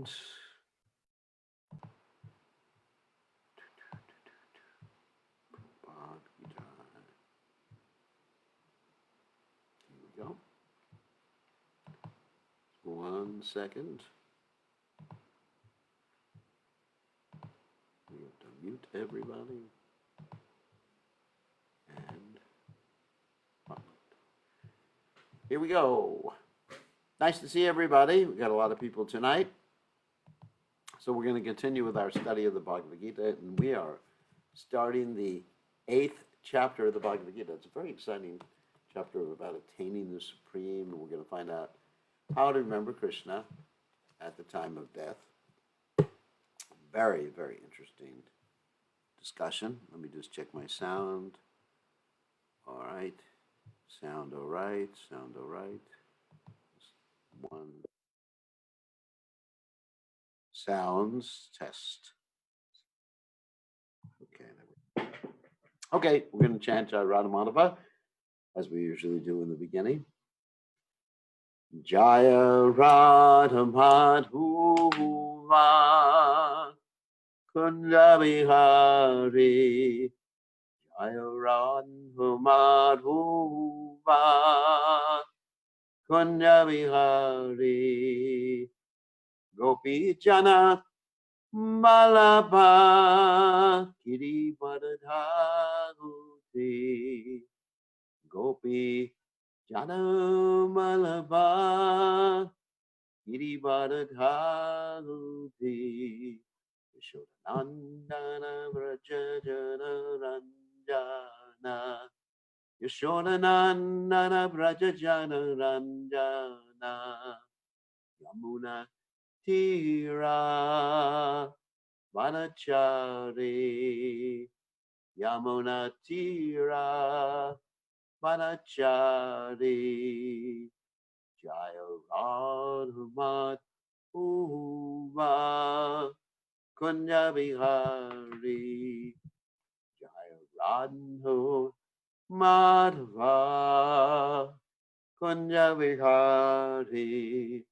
second. Here we go. 1 second. We have to mute everybody. And here we go. Nice to see everybody. We got a lot of people tonight. So we're going to continue with our study of the Bhagavad Gita, and we are starting the 8th chapter of the Bhagavad Gita. It's a very exciting chapter about attaining the Supreme, and we're going to find out how to remember Krishna at the time of death. Very, very interesting discussion. Let me just check my sound. All right. Sound all right. Sound all right. One. Sounds test. Okay, we're going to chant Radha Madhava as we usually do in the beginning. Jaya Radha Madhuva Kunda Bihari Jaya Radha Madhuva Kunda Bihari Gopi Jana Malabha Kiri Badadhaguti Gopi Jana Malabha Kiri Badadhaguti Yashodanandana Vrajajana Ranjana Yashodanandana Vrajajana Ranjana Yamuna Tira Vanachari Yamuna Tira Vanachari Jaya Radha Madhuva Kunya Bihari Jaya Radha Madhava Kunya Bihari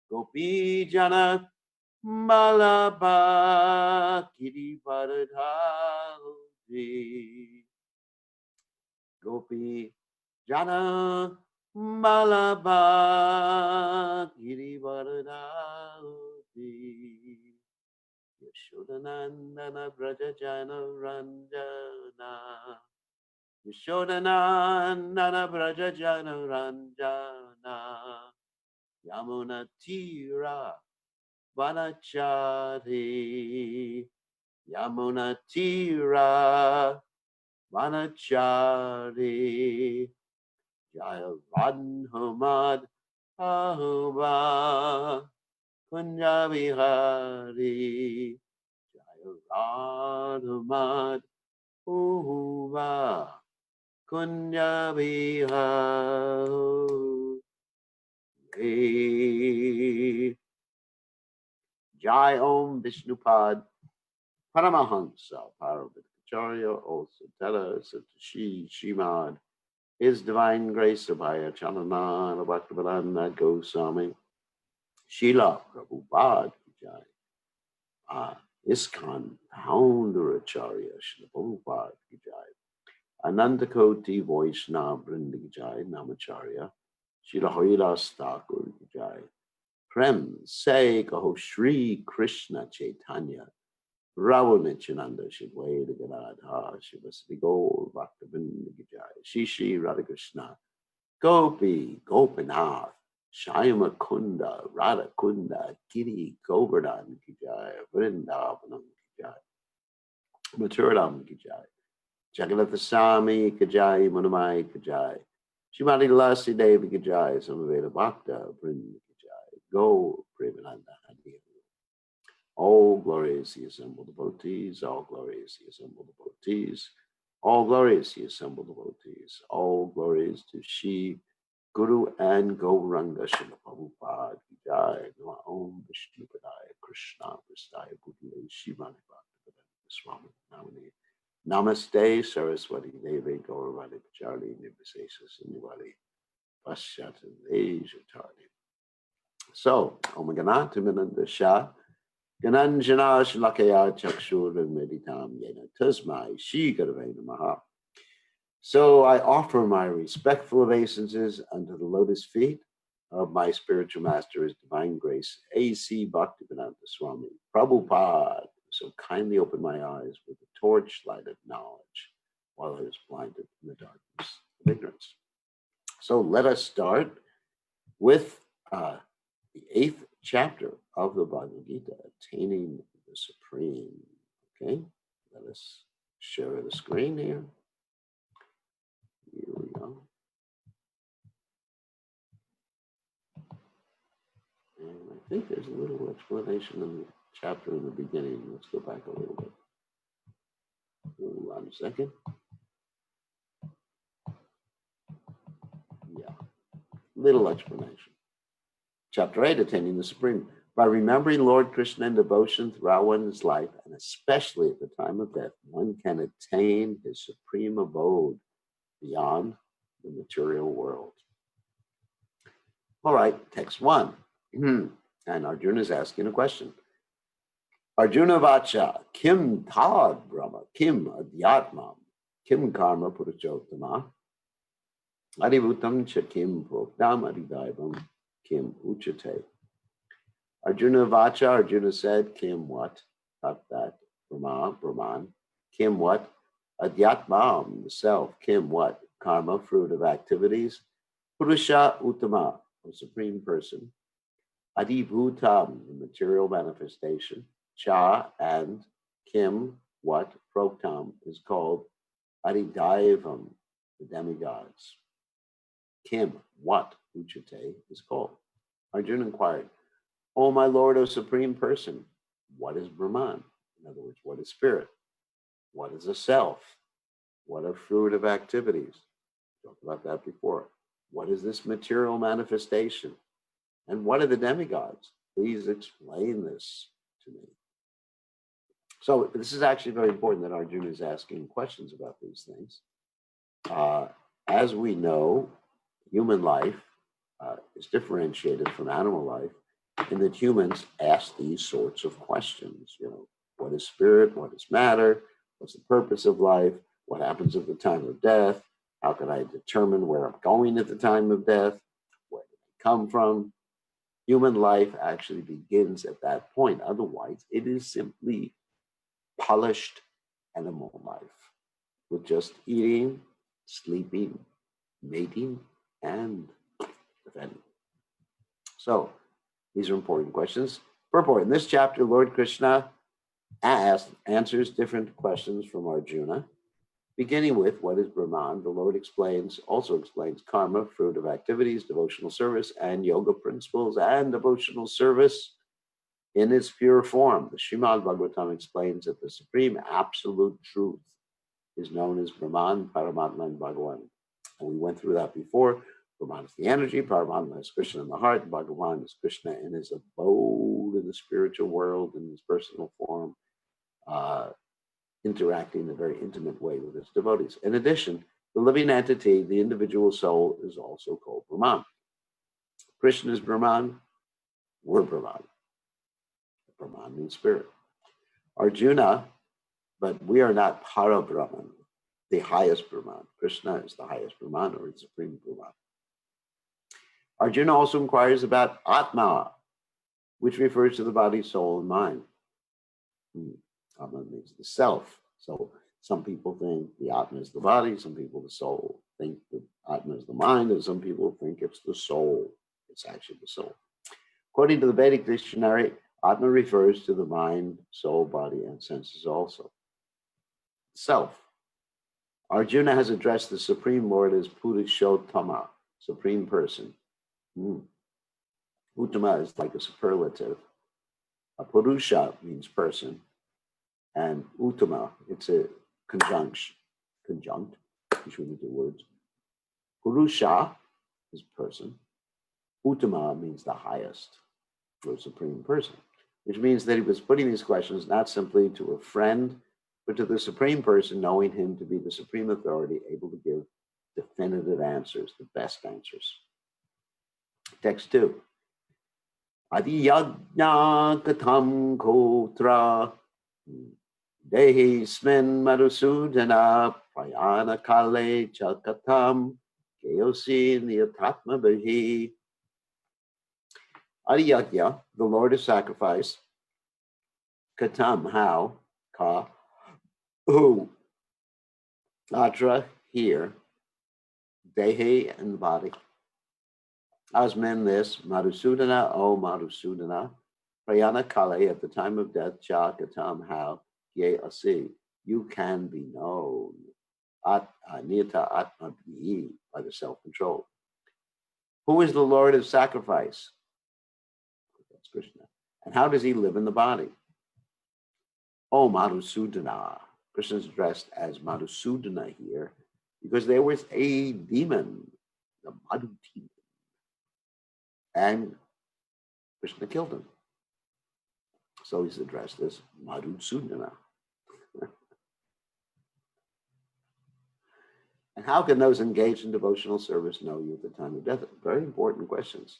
Gopi Jana Malabha Kiri Varadhavi Gopi Jana Malabha Kiri Varadhavi Yashodanandana Brajajana Ranjana Yashodanandana Brajajana Ranjana Yamuna Tira Vanachari Yamuna Tira Vanachari Jaya Radhamad Ahuva Kunya Bihari Jaya Radhamad Ahuva Kunya Bihari Jai Om Vishnupad Paramahansa Parabhakacharya also tell us that Shrimad His Divine Grace Abhaya Chalanana Bhaktivedanta Goswami Srila Prabhupada Jai ISKCON Founder Acharya Srila Prabhupada Jai Anantakoti Vaishnava Vrinda Jai Namacharya Srila Haridas Thakur Jai Prem Se Kaho Shri Krishna Chaitanya Ravu Nityananda Shiveda Gadadha Shivasati Gaur Bhaktivinoda Gijaya Shishi Radhakrishna Gopi Gopinath Shyama Kunda Radha Kunda Giri Govardhan Gijaya Vrindavanam Gijaya Maturadam Gijaya Jagannath Swami Gijaya Munamai Gijaya Shrimati Lasi Devi Gijaya Samaveda Bhakta Vrinda Gijaya Go Premananda Hadi. All glory is the assembled devotees, all glory is the assembled devotees, all glory is the assembled devotees, all glory is to Shri Guru and Gauranga Srila Prabhupada Jai Nama Om Vishnupadaya Krishna Prastaya Bhutale Shivani Bhaktivedanta Swami Namani Namaste Saraswati Devi Gauravani Pachari Nirvisesa Sinivali Paschat Asia Tardi. So, Om Gananti Minandasha, Gananjana Shlakaya Chakshur Meditam Yena Tasmai Shi Garavena Maha. So I offer my respectful obeisances unto the lotus feet of my spiritual master, His Divine Grace, A.C. Bhaktivedanta Swami Prabhupada, so kindly opened my eyes with the torchlight of knowledge while I was blinded in the darkness of ignorance. So let us start with the 8th chapter of the Bhagavad Gita, Attaining the Supreme. Okay, let us share the screen here. Here we go. And I think there's a little explanation in the chapter in the beginning. Let's go back a little bit. Hold on a second. Yeah, little explanation. Chapter 8, Attaining the Supreme. By remembering Lord Krishna in devotion throughout one's life, and especially at the time of death, one can attain his supreme abode beyond the material world. All right, text 1. And Arjuna is asking a question. Arjuna Vacha, Kim Tad Brahma, Kim Adhyatmam, Kim Karma Puruchottama, Adibhutam Cha Kim Proktam Adidaivam, Kim Uchate. Arjuna Vacha, Arjuna said, Kim what? Not that. Brahma, Brahman. Kim what? Adhyatmam, the self. Kim what? Karma, fruit of activities. Purusha Uttama, a supreme person. Adibhutam, the material manifestation. Cha and Kim, what? Proktam is called Adidaivam, the demigods. Kim, what? Uchate is called. Arjuna inquired, O my Lord, O Supreme Person, what is Brahman? In other words, what is spirit? What is a self? What are fruit of activities? We talked about that before. What is this material manifestation? And what are the demigods? Please explain this to me. So this is actually very important that Arjuna is asking questions about these things. As we know, human life is differentiated from animal life in that humans ask these sorts of questions. You know, what is spirit? What is matter? What's the purpose of life? What happens at the time of death? How can I determine where I'm going at the time of death? Where did I come from? Human life actually begins at that point. Otherwise, it is simply polished animal life with just eating, sleeping, mating, and defending. So these are important questions. Purport. In this chapter, Lord Krishna answers different questions from Arjuna, beginning with what is Brahman. The Lord also explains karma, fruit of activities, devotional service, and yoga principles and devotional service in its pure form. The Srimad Bhagavatam explains that the supreme absolute truth is known as Brahman, Paramatma, and Bhagavan. And we went through that before. Brahman is the energy, Paramatma is Krishna in the heart, Bhagavan is Krishna in his abode in the spiritual world, in his personal form, interacting in a very intimate way with his devotees. In addition, the living entity, the individual soul, is also called Brahman. Krishna is Brahman, we're Brahman. Brahman means spirit. Arjuna, but we are not Para Brahman, the highest Brahman. Krishna is the highest Brahman, or the supreme Brahman. Arjuna also inquires about Atma, which refers to the body, soul, and mind. Atma means the self. So some people think the Atma is the body, some people the soul think the Atma is the mind, and some people think it's the soul. It's actually the soul. According to the Vedic dictionary, Atma refers to the mind, soul, body, and senses also. Self. Arjuna has addressed the Supreme Lord as Purushottama, supreme person. Uttama is like a superlative. A Purusha means person. And Uttama, it's a conjunct between the two words. Purusha is person. Uttama means the highest, or supreme person, which means that he was putting these questions not simply to a friend, but to the supreme person, knowing him to be the supreme authority, able to give definitive answers, the best answers. Text 2. Adiyajna katham kotra dehi smin madhusudana prayana kale chakatam keosi niyatatma bahi. Adiyajna, the Lord of sacrifice. Katam, how? Ka, who? Atra, here. Dehi, in the body. Asmin, this. Madhusudana, O Madhusudana. Prayana kale, at the time of death. Cha, katam, how? Ye asi, you can be known. At niyata atma bhi, by the self-control. Who is the Lord of sacrifice? That's Krishna. And how does he live in the body? Oh, Madhusudana. Krishna is addressed as Madhusudana here because there was a demon, the Madhu demon, and Krishna killed him. So he's addressed as Madhusudana. And how can those engaged in devotional service know you at the time of death? Very important questions.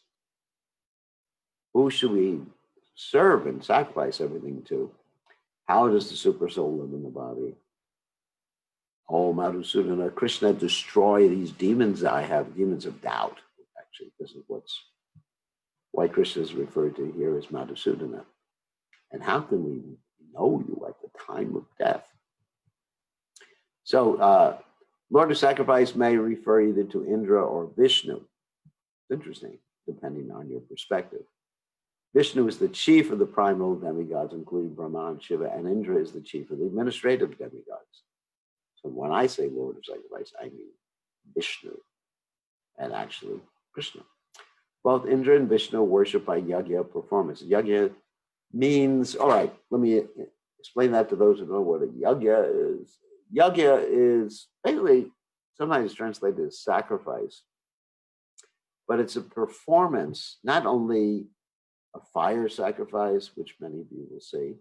Who should we serve and sacrifice everything to? How does the super soul live in the body? Oh, Madhusudana, Krishna, destroy these demons I have, demons of doubt. Actually, this is why Krishna is referred to here as Madhusudana. And how can we know you at the time of death? So, Lord of Sacrifice may refer either to Indra or Vishnu. It's interesting, depending on your perspective. Vishnu is the chief of the primal demigods, including Brahma and Shiva, and Indra is the chief of the administrative demigods. So when I say Lord of Sacrifice, I mean Vishnu and actually Krishna. Both Indra and Vishnu worship by yajna performance. Yajna means, all right, let me explain that to those who know what a yajna is. Yajna is basically sometimes translated as sacrifice, but it's a performance, not only a fire sacrifice, which many of you will see,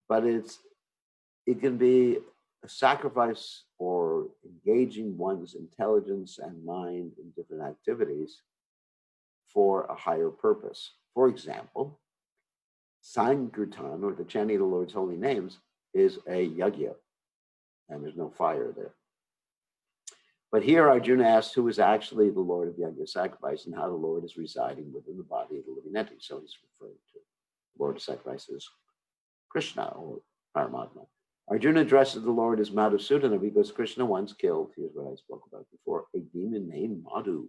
but it can be a sacrifice for engaging one's intelligence and mind in different activities for a higher purpose. For example, Sankirtan, or the chanting of the Lord's holy names, is a yajna, and there's no fire there. But here Arjuna asks who is actually the Lord of yajna sacrifice and how the Lord is residing within the body of the living entity. So he's referring to the Lord of sacrifice as Krishna or Paramatma. Arjuna addresses the Lord as Madhusudana because Krishna once killed, here's what I spoke about before, a demon named Madhu.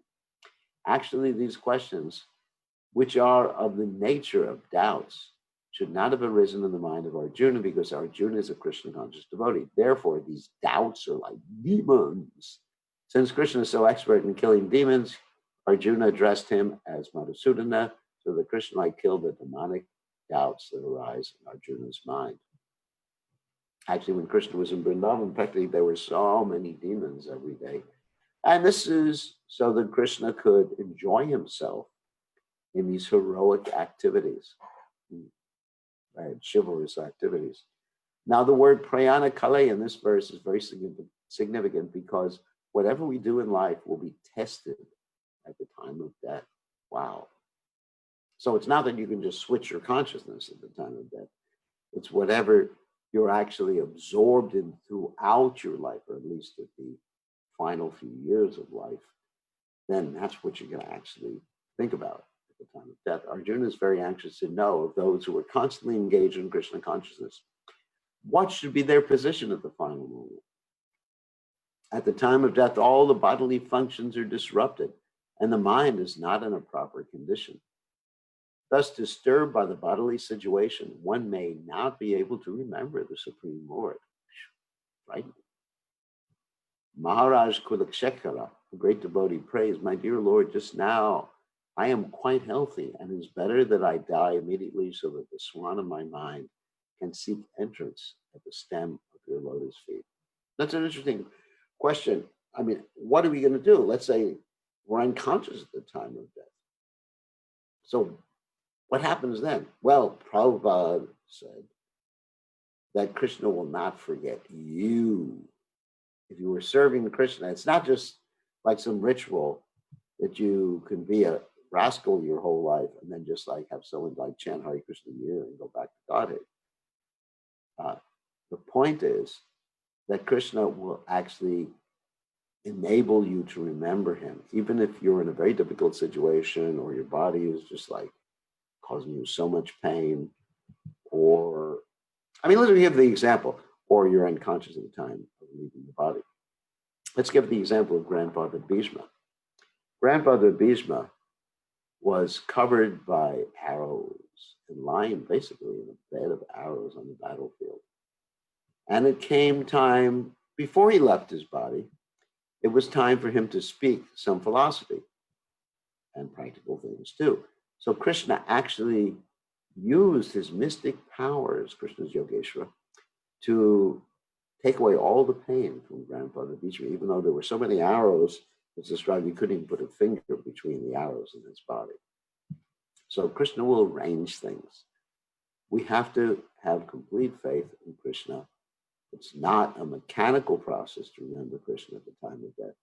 Actually, these questions, which are of the nature of doubts, should not have arisen in the mind of Arjuna because Arjuna is a Krishna conscious devotee. Therefore, these doubts are like demons. Since Krishna is so expert in killing demons, Arjuna addressed him as Madhusudana so that Krishna might kill the demonic doubts that arise in Arjuna's mind. Actually, when Krishna was in Vrindavan, practically there were so many demons every day. And this is so that Krishna could enjoy himself in these heroic activities, right? Chivalrous activities. Now, the word prayana kale in this verse is very significant because whatever we do in life will be tested at the time of death. Wow. So it's not that you can just switch your consciousness at the time of death. It's whatever you're actually absorbed in throughout your life, or at least at the final few years of life, then that's what you're going to actually think about at the time of death. Arjuna is very anxious to know of those who are constantly engaged in Krishna consciousness, what should be their position at the final moment. At the time of death, all the bodily functions are disrupted, and the mind is not in a proper condition. Thus, disturbed by the bodily situation, one may not be able to remember the Supreme Lord. Right? Maharaj Kulakshekhara, a great devotee, prays, "My dear Lord, just now I am quite healthy, and it is better that I die immediately so that the swan of my mind can seek entrance at the stem of your lotus feet." That's an interesting question. I mean, what are we going to do? Let's say we're unconscious at the time of death. So what happens then? Well, Prabhupada said that Krishna will not forget you. If you were serving Krishna, it's not just like some ritual that you can be a rascal your whole life and then just like have someone like chant Hare Krishna a year and go back to Godhead. The point is that Krishna will actually enable you to remember him, even if you're in a very difficult situation or your body is just like causing you so much pain, or, I mean, let's give the example, or you're unconscious at the time of leaving the body. Let's give the example of Grandfather Bhishma. Grandfather Bhishma was covered by arrows and lying basically in a bed of arrows on the battlefield. And it came time, before he left his body, it was time for him to speak some philosophy and practical things too. So Krishna actually used his mystic powers, Krishna's Yogeshwara, to take away all the pain from Grandfather Bhishma, even though there were so many arrows, it's described he couldn't even put a finger between the arrows in his body. So Krishna will arrange things. We have to have complete faith in Krishna. It's not a mechanical process to remember Krishna at the time of death.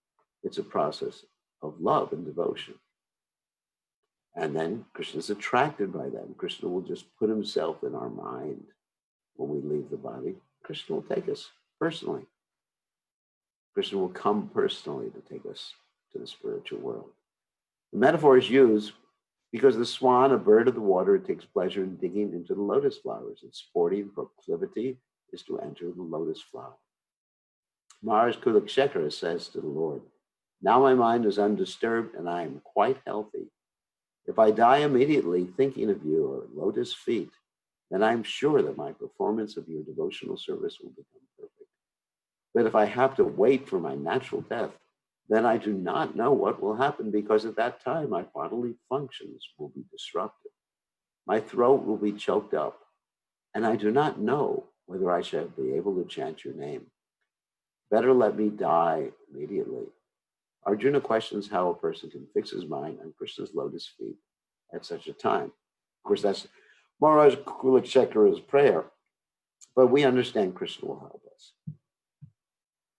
It's a process of love and devotion. And then Krishna is attracted by that. And Krishna will just put himself in our mind when we leave the body. Krishna will take us personally. Krishna will come personally to take us to the spiritual world. The metaphor is used because the swan, a bird of the water, it takes pleasure in digging into the lotus flowers. Its sporting proclivity is to enter the lotus flower. Maharaj Kulakshekara says to the Lord, "Now my mind is undisturbed and I am quite healthy. If I die immediately thinking of you or lotus feet, then I'm sure that my performance of your devotional service will become perfect. But if I have to wait for my natural death, then I do not know what will happen, because at that time my bodily functions will be disrupted. My throat will be choked up, and I do not know whether I shall be able to chant your name. Better let me die immediately." Arjuna questions how a person can fix his mind on Krishna's lotus feet at such a time. Of course, that's Maharaj Kulakshekara's prayer, but we understand Krishna will help us.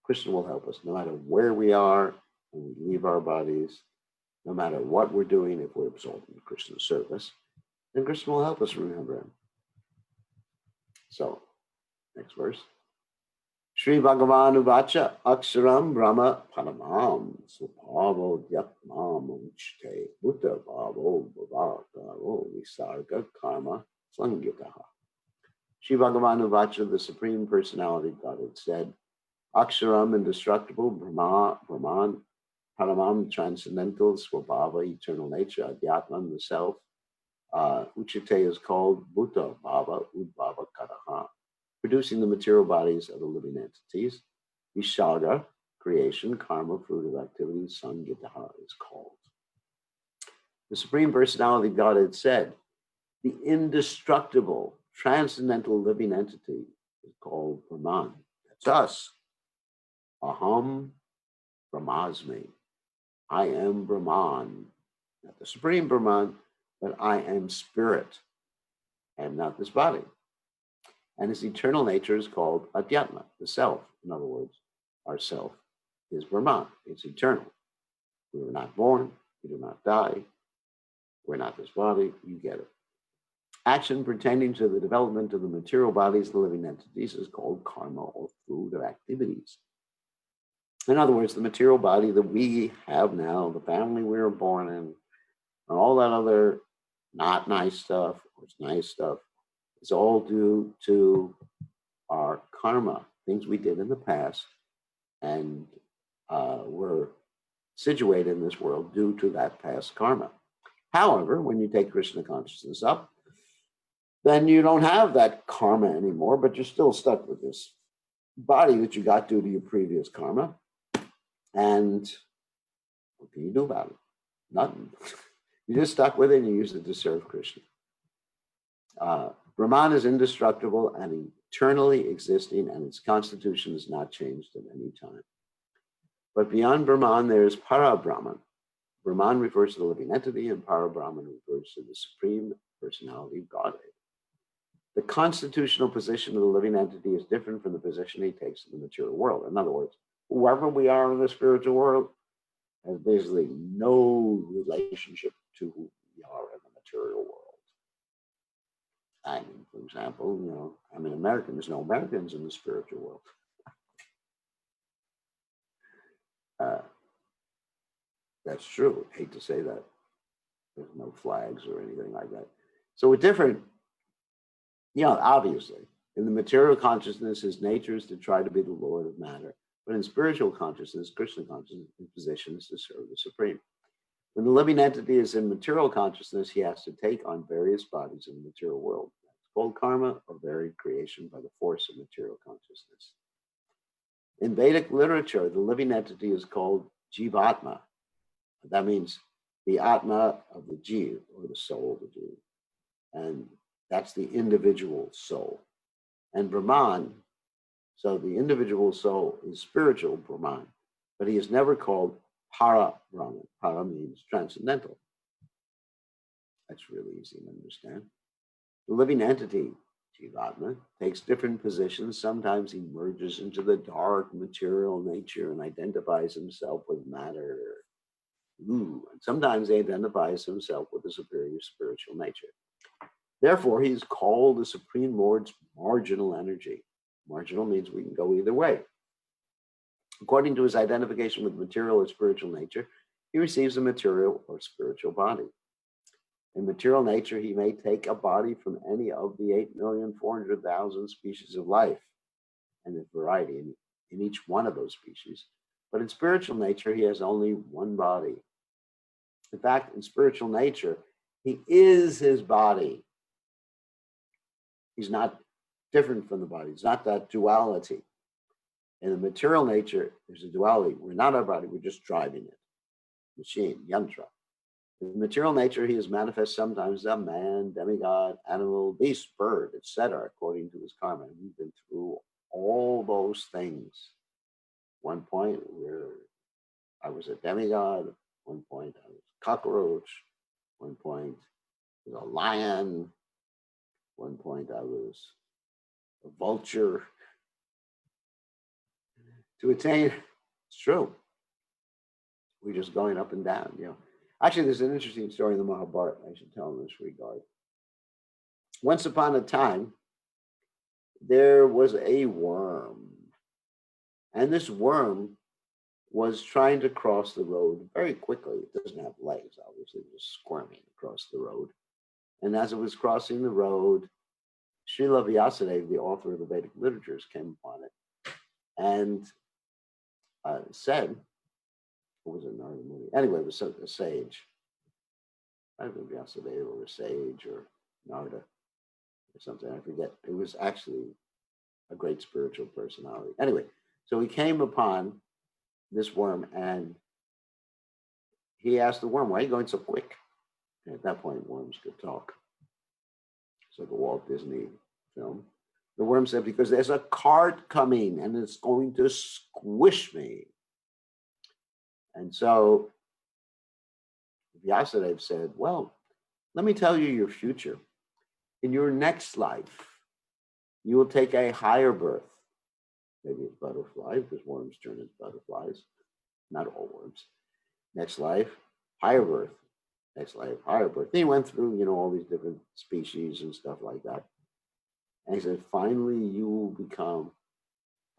Krishna will help us no matter where we are when we leave our bodies, no matter what we're doing. If we're absorbed in Krishna's service, then Krishna will help us remember him. So, next verse. Shri Bhagavan Uvacha Aksharam Brahma Paramam Supavo Dyatmam Uchte Buddha Bhavo Bhavakaro Visarga Karma Sangitaha. Shri Bhagavan Uvacha, the Supreme Personality of Godhead, said, Aksharam, indestructible, Brahman, Paramam, transcendental, Swabhava, eternal nature, Adhyatman, the self, Uchite is called Bhuta Bhava, Udbhava Karaha, producing the material bodies of the living entities. Vishaga, creation, karma, fruit of activities, Sangitaha is called. The Supreme Personality of Godhead said, the indestructible, transcendental living entity is called Brahman. That's us. Aham Brahmasmi. I am Brahman, not the Supreme Brahman, but I am spirit. I am not this body. And his eternal nature is called Adhyatma, the self. In other words, our self is Brahman. It's eternal. We were not born. We do not die. We're not this body. You get it. Action pertaining to the development of the material bodies, the living entities, is called karma, or fruit of activities. In other words, the material body that we have now, the family we were born in, and all that other not nice stuff, or nice stuff, is all due to our karma, things we did in the past, and were situated in this world due to that past karma. However, when you take Krishna consciousness up, then you don't have that karma anymore, but you're still stuck with this body that you got due to your previous karma. And what can you do about it? Nothing. You're just stuck with it and you use it to serve Krishna. Brahman is indestructible and eternally existing, and its constitution is not changed at any time. But beyond Brahman, there is Para-Brahman. Brahman refers to the living entity, and Para-Brahman refers to the Supreme Personality of Godhead. The constitutional position of the living entity is different from the position he takes in the material world. In other words, whoever we are in the spiritual world has basically no relationship to who we are in the material world. I mean, for example, there's no Americans in the spiritual world. That's true. I hate to say that. There's no flags or anything like that. So we're different, obviously. In the material consciousness, his nature is to try to be the Lord of matter. But in spiritual consciousness, Krishna consciousness, his position is to serve the Supreme. When the living entity is in material consciousness, he has to take on various bodies in the material world. It's called karma, or varied creation by the force of material consciousness. In Vedic literature, the living entity is called Jivatma. That means the Atma of the Jiv, or the soul of the Jiv. And that's the individual soul. And Brahman, so the individual soul is spiritual Brahman, but he is never called Para Brahman. Para means transcendental. That's really easy to understand. The living entity, Jivatma, takes different positions. Sometimes he merges into the dark material nature and identifies himself with matter. And sometimes he identifies himself with the superior spiritual nature. Therefore, he is called the Supreme Lord's marginal energy. Marginal means we can go either way. According to his identification with material or spiritual nature, he receives a material or spiritual body. In material nature, he may take a body from any of the 8,400,000 species of life, and there's variety in each one of those species. But in spiritual nature, he has only one body. In fact, in spiritual nature, he is his body. He's not different from the body. It's not that duality. In the material nature, there's a duality. We're not our body, we're just driving it. Machine, yantra. In material nature, he is manifest sometimes as a man, demigod, animal, beast, bird, etc., according to his karma. And we've been through all those things. One point where I was a demigod, one point I was a cockroach, one point I was a lion, one point I was a vulture. To attain, it's true. We're just going up and down, Actually, there's an interesting story in the Mahabharata I should tell in this regard. Once upon a time, there was a worm. And this worm was trying to cross the road very quickly. It doesn't have legs, obviously, just squirming across the road. And as it was crossing the road, Srila Vyasadeva, the author of the Vedic literatures, came upon it and said, what was it, Narada Muni? Anyway, it was a sage. I don't know if Vyasadeva or a sage or Narada or something, I forget. It was actually a great spiritual personality. Anyway, so he came upon this worm and he asked the worm, why are you going so quick? And at that point, worms could talk. It's like a Walt Disney film. The worm said, because there's a cart coming and it's going to squish me. And so Vyasadeva said, well, let me tell you your future. In your next life, you will take a higher birth. Maybe a butterfly, because worms turn into butterflies. Not all worms. Next life, higher birth. Next life, higher birth. Then he went through, all these different species and stuff like that. And he said, finally, you will become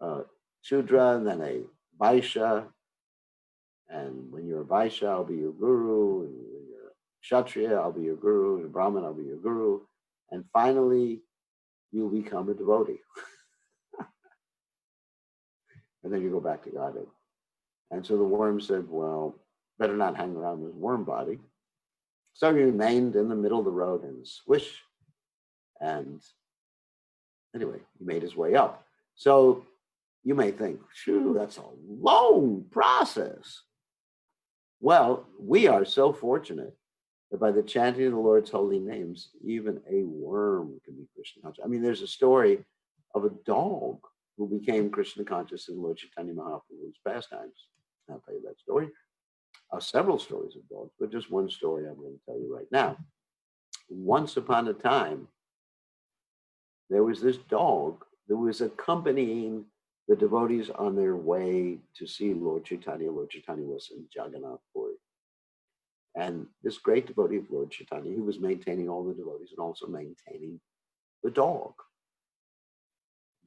a Shudra, then a Vaishya. And when you're a Vaishya, I'll be your guru. And when you're a Kshatriya, I'll be your guru. And a Brahmin, I'll be your guru. And finally, you'll become a devotee. And then you go back to Godhead. And so the worm said, well, better not hang around this worm body. So he remained in the middle of the road and swish. And anyway, he made his way up. So you may think, shoo, that's a long process. Well, we are so fortunate that by the chanting of the Lord's holy names, even a worm can be Krishna conscious. I mean, there's a story of a dog who became Krishna conscious in Lord Chaitanya Mahaprabhu's pastimes. I'll tell you that story. Several stories of dogs, but just one story I'm going to tell you right now. Once upon a time, there was this dog that was accompanying the devotees on their way to see Lord Chaitanya. Lord Chaitanya was in Jagannath Puri. And this great devotee of Lord Chaitanya, he was maintaining all the devotees and also maintaining the dog.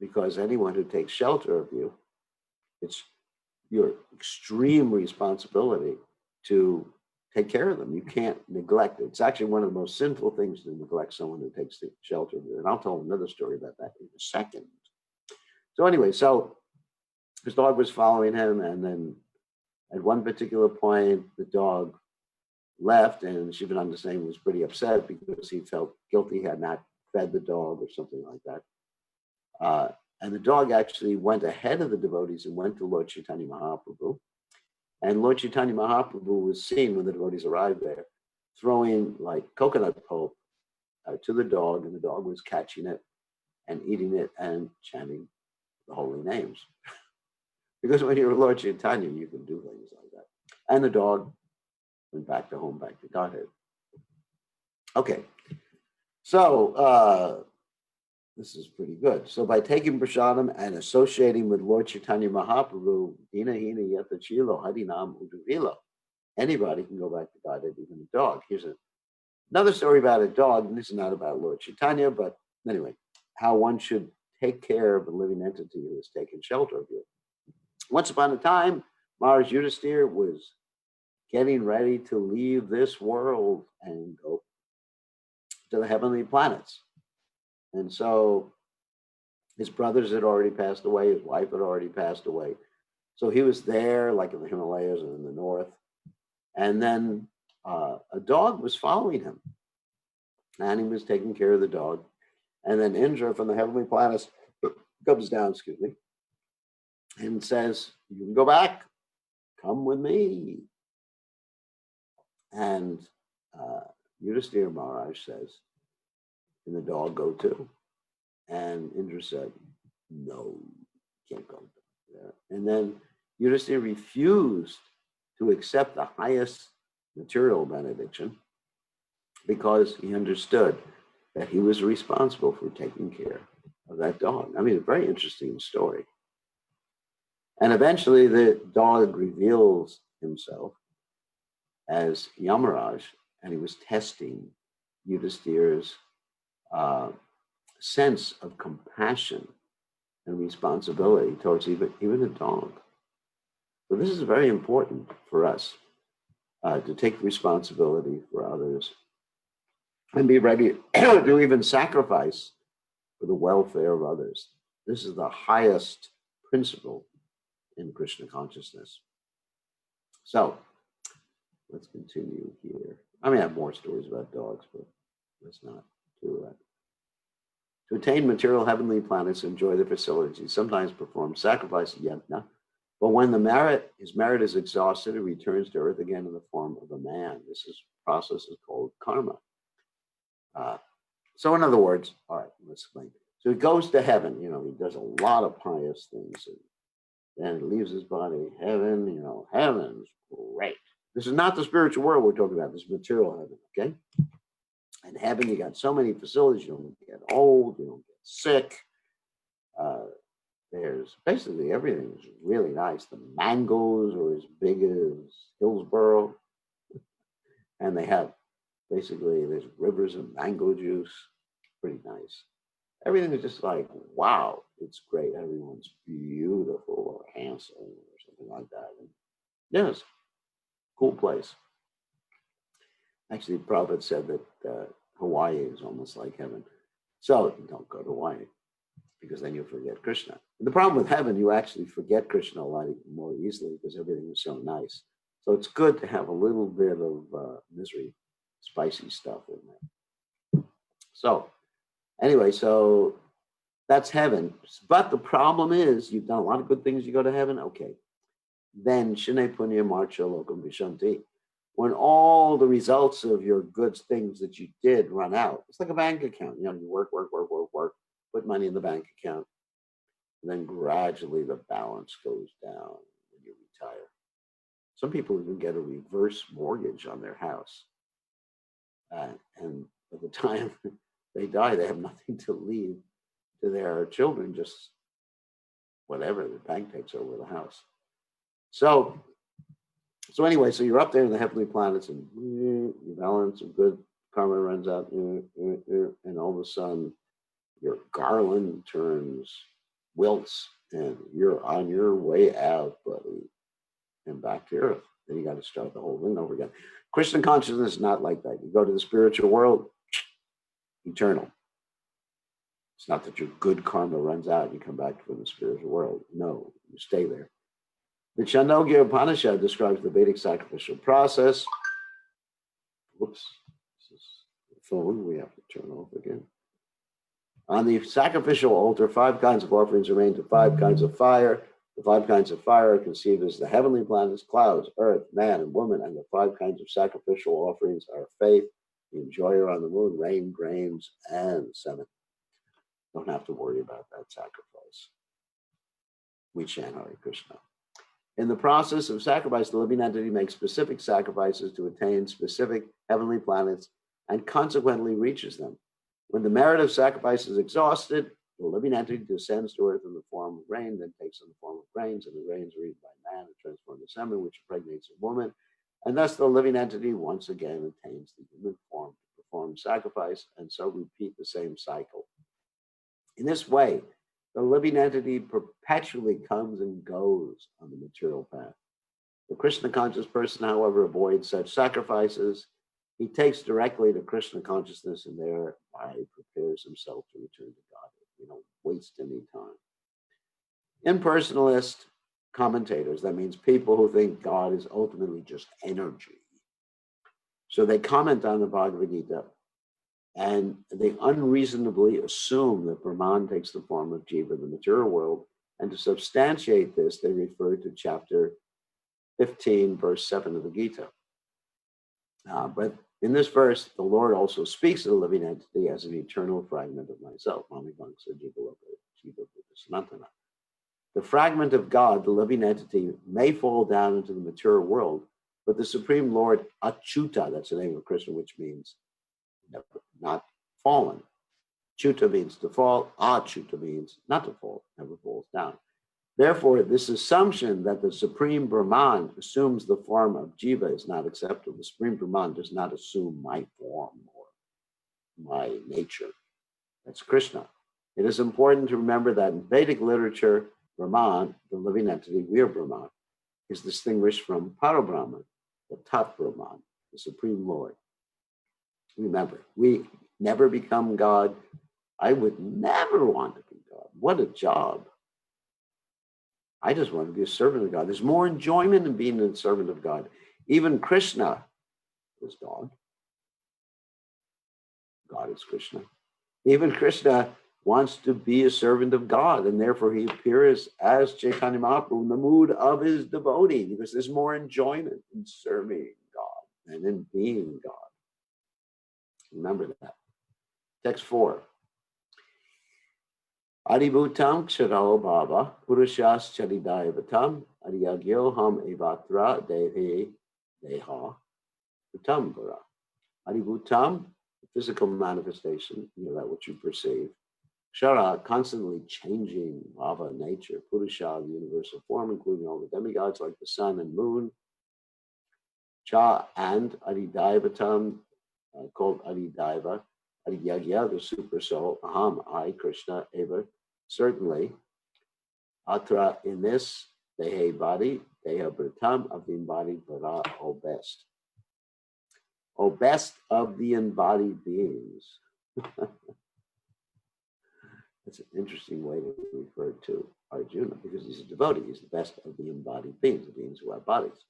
Because anyone who takes shelter of you, it's your extreme responsibility to take care of them. You can't neglect it. It's actually one of the most sinful things to neglect someone who takes the shelter of you. And I'll tell another story about that in a second. So anyway, so his dog was following him, and then at one particular point, the dog left, and Shivananda Singh was pretty upset because he felt guilty, he had not fed the dog or something like that. And the dog actually went ahead of the devotees and went to Lord Chaitanya Mahaprabhu. And Lord Chaitanya Mahaprabhu was seen when the devotees arrived there, throwing like coconut pulp to the dog, and the dog was catching it and eating it and chanting the holy names. Because when you're Lord Chaitanya, you can do things like that. And the dog went back to home, back to Godhead. Okay, so this is pretty good. So by taking prasadam and associating with Lord Chaitanya Mahaprabhu, Dina Hina Yata Chilo Harinam Uduvilo, anybody can go back to Godhead, even a dog. Here's another story about a dog, and this is not about Lord Chaitanya, but anyway, how one should take care of a living entity who has taken shelter of you. Once upon a time, Maharaj Yudhisthira was getting ready to leave this world and go to the heavenly planets. And so his brothers had already passed away, his wife had already passed away. So he was there, like in the Himalayas and in the north. And then a dog was following him. And he was taking care of the dog. And then Indra from the heavenly planets comes down, and says, "You can go back, come with me." And Yudhisthira Maharaj says, "Can the dog go too?" And Indra said, "No, can't go there." And then Yudhisthira refused to accept the highest material benediction because he understood that he was responsible for taking care of that dog. I mean, a very interesting story. And eventually the dog reveals himself as Yamaraj, and he was testing Yudhisthira's sense of compassion and responsibility towards even a dog. So this is very important for us, to take responsibility for others and be ready to even sacrifice for the welfare of others. This is the highest principle in Krishna consciousness. So let's continue here. I mean, I have more stories about dogs, but let's not do that. To attain material heavenly planets, enjoy the facilities, sometimes perform sacrifice yajna, but when his merit is exhausted, he returns to earth again in the form of a man. This process is called karma. So in other words, all right, let's explain. So he goes to heaven, he does a lot of pious things, and then he leaves his body, heaven, heaven's great. This is not the spiritual world we're talking about, this is material heaven, okay? In heaven, you got so many facilities, you don't get old, you don't get sick. There's basically everything is really nice. The mangoes are as big as Hillsborough, and they have there's rivers of mango juice, pretty nice. Everything is just like, wow, it's great. Everyone's beautiful or handsome or something like that. And yes, cool place. Actually, the Prophet said that Hawaii is almost like heaven. So don't go to Hawaii, because then you'll forget Krishna. And the problem with heaven, you actually forget Krishna a lot more easily because everything is so nice. So it's good to have a little bit of misery, spicy stuff in there. So anyway, so that's heaven. But the problem is, you've done a lot of good things, you go to heaven, okay. Then Shane Punya Marcha Lokam Vishanti. When all the results of your good things that you did run out, it's like a bank account. You work, put money in the bank account, and then gradually the balance goes down when you retire. Some people even get a reverse mortgage on their house. And by the time they die, they have nothing to leave to their children, just whatever, the bank takes over the house. So So anyway, so you're up there in the heavenly planets and you balance, and good karma runs out, and all of a sudden your garland wilts, and you're on your way out, buddy, and back to earth. Then you got to start the whole thing over again. Krishna consciousness is not like that. You go to the spiritual world, eternal. It's not that your good karma runs out and you come back from the spiritual world. No, you stay there. The Chandogya Upanishad describes the Vedic sacrificial process. Whoops, this is the phone. We have to turn off again. On the sacrificial altar, 5 kinds of offerings are made to 5 kinds of fire. The 5 kinds of fire are conceived as the heavenly planets, clouds, earth, man, and woman. And the 5 kinds of sacrificial offerings are faith, the enjoyer on the moon, rain, grains, and semen. Don't have to worry about that sacrifice. We chant Hare Krishna. In the process of sacrifice, the living entity makes specific sacrifices to attain specific heavenly planets and consequently reaches them. When the merit of sacrifice is exhausted, the living entity descends to earth in the form of rain, then takes on the form of grains, and the grains are eaten by man and transformed into semen, which impregnates a woman. And thus the living entity once again attains the human form to perform sacrifice, and so repeat the same cycle. In this way, the living entity perpetually comes and goes on the material path. The Krishna conscious person, however, avoids such sacrifices. He takes directly to Krishna consciousness and thereby prepares himself to return to God. We don't waste any time. Impersonalist commentators, that means people who think God is ultimately just energy. So they comment on the Bhagavad Gita and they unreasonably assume that Brahman takes the form of Jiva in the material world. And to substantiate this, they refer to chapter 15, verse 7 of the Gita. But in this verse, the Lord also speaks of the living entity as an eternal fragment of myself. The fragment of God, the living entity, may fall down into the material world, but the Supreme Lord, Achyuta, that's the name of Krishna, which means not fallen. Chuta means to fall. Achyuta means not to fall, never falls down. Therefore, this assumption that the Supreme Brahman assumes the form of Jiva is not acceptable. The Supreme Brahman does not assume my form or my nature. That's Krishna. It is important to remember that in Vedic literature, Brahman, the living entity, Vir Brahman, is distinguished from Parabrahman, the top Brahman, the Supreme Lord. Remember, we never become God. I would never want to be God. What a job. I just want to be a servant of God. There's more enjoyment in being a servant of God. Even Krishna is God. God is Krishna. Even Krishna wants to be a servant of God, and therefore he appears as Chaitanya Mahaprabhu in the mood of his devotee, because there's more enjoyment in serving God than in being God. Remember that. Text 4. Adibhutam ksharo bhava purushas charidaivatam adiyagyo ham evatra dehe deha bhutam vara. Adibhutam, physical manifestation, that which you perceive. Kshara, constantly changing bhava, nature. Purusha, the universal form, including all the demigods like the sun and moon. Cha and adidaivatam, called adidaiva. Adiyagya, the super soul. Aham, I, Krishna, Eva, certainly. Atra, in this, Dehe body, Deha Britam, of the embodied Vara, O best. O best of the embodied beings. That's an interesting way to refer to Arjuna, because he's a devotee. He's the best of the embodied beings, the beings who have bodies.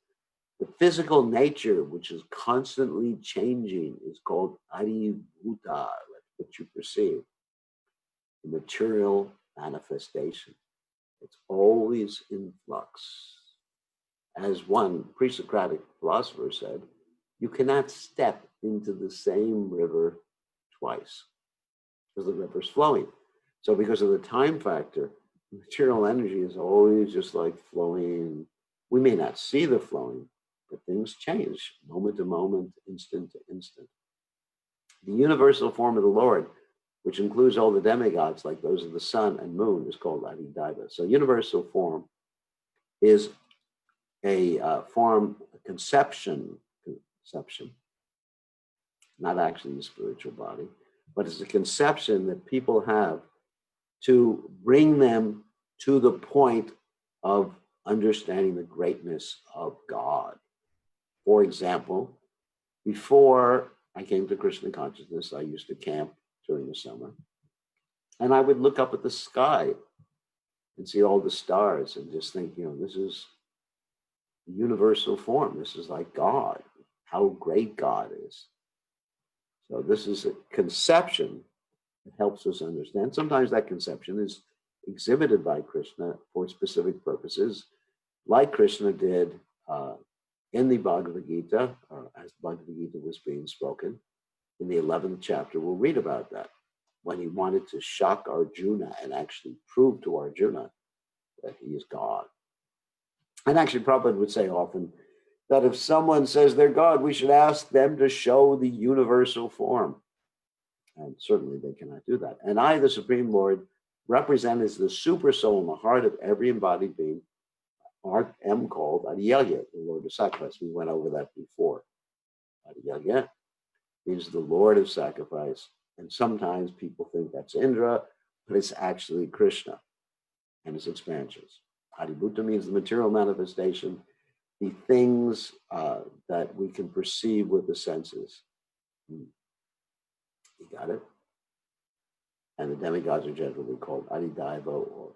The physical nature, which is constantly changing, is called adibhuta, what you perceive. The material manifestation. It's always in flux. As one pre-Socratic philosopher said, you cannot step into the same river twice, because the river's flowing. So because of the time factor, material energy is always just like flowing. We may not see the flowing, but things change moment to moment, instant to instant. The universal form of the Lord, which includes all the demigods like those of the sun and moon, is called Adidaiva. So universal form is a form conception, not actually the spiritual body, but it's a conception that people have to bring them to the point of understanding the greatness of God. For example, before I came to Krishna consciousness, I used to camp during the summer, and I would look up at the sky and see all the stars and just think, this is universal form. This is like God, how great God is. So this is a conception that helps us understand. Sometimes that conception is exhibited by Krishna for specific purposes, like Krishna did in the Bhagavad Gita, as the Bhagavad Gita was being spoken. In the 11th chapter, we'll read about that, when he wanted to shock Arjuna and actually prove to Arjuna that he is God. And actually, Prabhupada would say often that if someone says they're God, we should ask them to show the universal form. And certainly they cannot do that. And I, the Supreme Lord, represent as the super soul in the heart of every embodied being, am called Adiyagya, the Lord of Sacrifice. We went over that before. Adiyagya means the Lord of Sacrifice. And sometimes people think that's Indra, but it's actually Krishna and his expansions. Adibhuta means the material manifestation, the things that we can perceive with the senses. You got it? And the demigods are generally called Adidaiva, or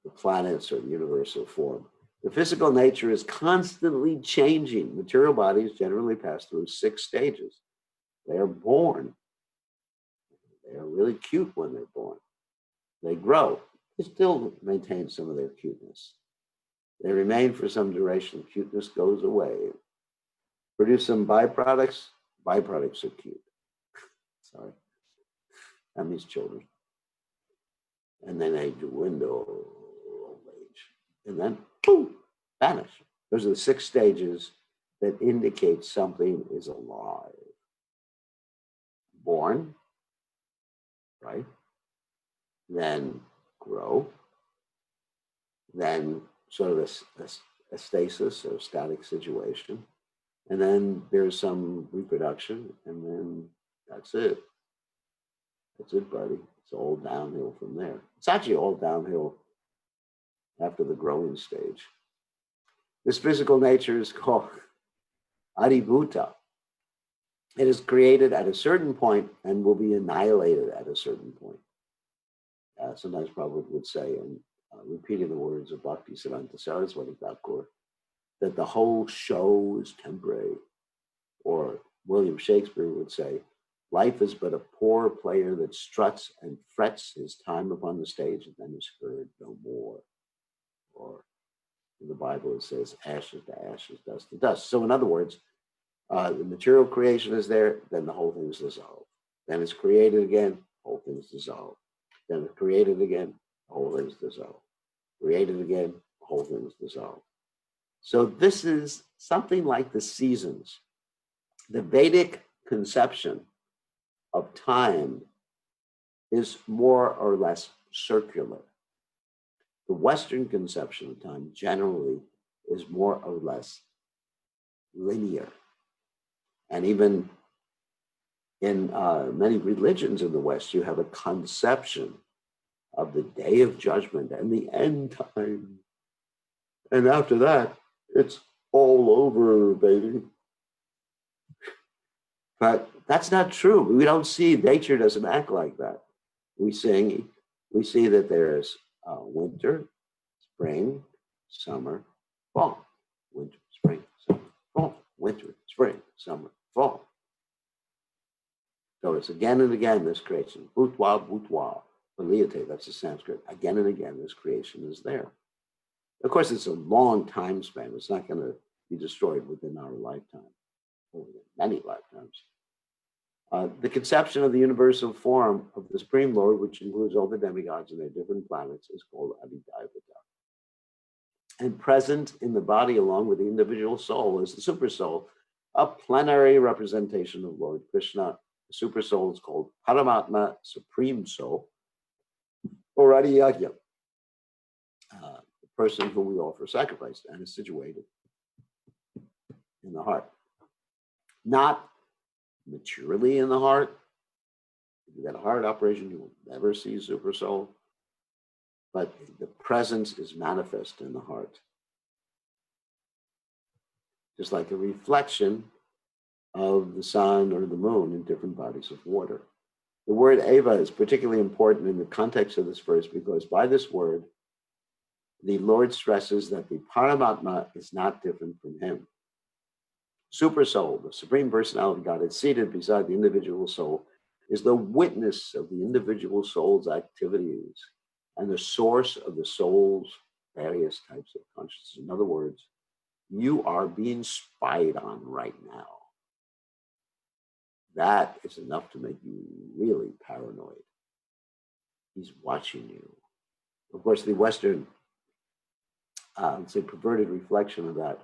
the planets, or the universal form. The physical nature is constantly changing. Material bodies generally pass through 6 stages. They are born. They are really cute when they're born. They grow. They still maintain some of their cuteness. They remain for some duration. Cuteness goes away. Produce some byproducts. Byproducts are cute. Sorry. That means children. And then age of window, old age. And then, boom, vanish. Those are the 6 stages that indicate something is alive. Born, right? Then grow. Then sort of a stasis or static situation. And then there's some reproduction, and then that's it. That's it, buddy. It's all downhill from there. It's actually all downhill after the growing stage. This physical nature is called Adibhuta. It is created at a certain point and will be annihilated at a certain point. Sometimes Prabhupada would say, and repeating the words of Bhaktisiddhanta Saraswati Thakur, that the whole show is temporary. Or William Shakespeare would say, life is but a poor player that struts and frets his time upon the stage and then is heard no more. Or in the Bible it says, ashes to ashes, dust to dust. So in other words, the material creation is there, then the whole thing is dissolved. Then it's created again, the whole thing is dissolved. Then it's created again, the whole thing is dissolved. Created again, the whole thing is dissolved. So this is something like the seasons. The Vedic conception of time is more or less circular. The Western conception of time generally is more or less linear. And even in many religions in the West, you have a conception of the day of judgment and the end time. And after that, it's all over, baby. But that's not true. We don't see, nature doesn't act like that. We see that there's winter, spring, summer, fall. Winter, spring, summer, fall. Winter, spring, summer, fall. So it's again and again this creation. Bhutva, bhutva, paliyate, that's the Sanskrit. Again and again this creation is there. Of course, it's a long time span. It's not going to be destroyed within our lifetime, or many lifetimes. The conception of the universal form of the Supreme Lord, which includes all the demigods and their different planets, is called Adidayavata. And present in the body along with the individual soul is the super soul, a plenary representation of Lord Krishna. The super soul is called Paramatma, Supreme Soul, or Adiyagya, the person whom we offer sacrifice and is situated in the heart. Not maturely in the heart. If you got a heart operation, you will never see super soul. But the presence is manifest in the heart. Just like a reflection of the sun or the moon in different bodies of water. The word Eva is particularly important in the context of this verse because by this word, the Lord stresses that the Paramatma is not different from him. Super soul, the Supreme Personality of God, is seated beside the individual soul, is the witness of the individual soul's activities and the source of the soul's various types of consciousness. In other words, you are being spied on right now. That is enough to make you really paranoid. He's watching you. Of course, the Western, say, perverted reflection of that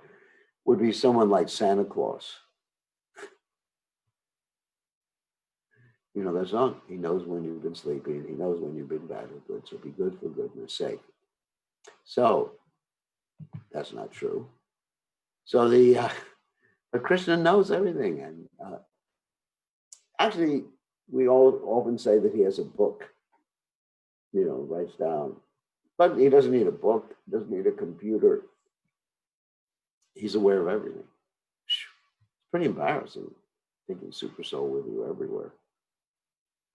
would be someone like Santa Claus. You know that song? He knows when you've been sleeping. He knows when you've been bad or good. So be good for goodness sake. So that's not true. So but Krishna knows everything. And actually, we all often say that he has a book, writes down. But he doesn't need a book. He doesn't need a computer. He's aware of everything. It's pretty embarrassing thinking super soul with you everywhere.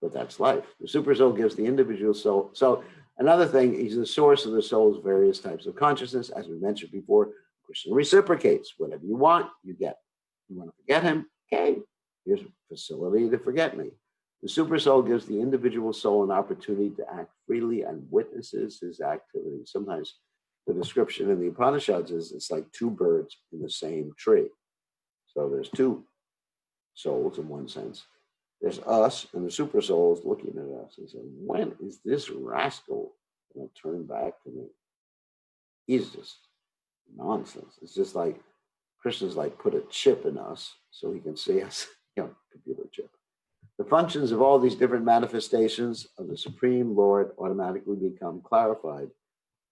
But that's life. The super soul gives the individual soul. So another thing, he's the source of the soul's various types of consciousness. As we mentioned before, Krishna reciprocates. Whatever you want, you get. You want to forget him? Okay, here's a facility to forget me. The super soul gives the individual soul an opportunity to act freely and witnesses his activities. Sometimes the description in the Upanishads is it's like two birds in the same tree. So there's two souls in one sense. There's us and the super soul is looking at us and saying, when is this rascal going to turn back to me? He's just nonsense. It's just like Krishna's like put a chip in us so he can see us, computer chip. The functions of all these different manifestations of the Supreme Lord automatically become clarified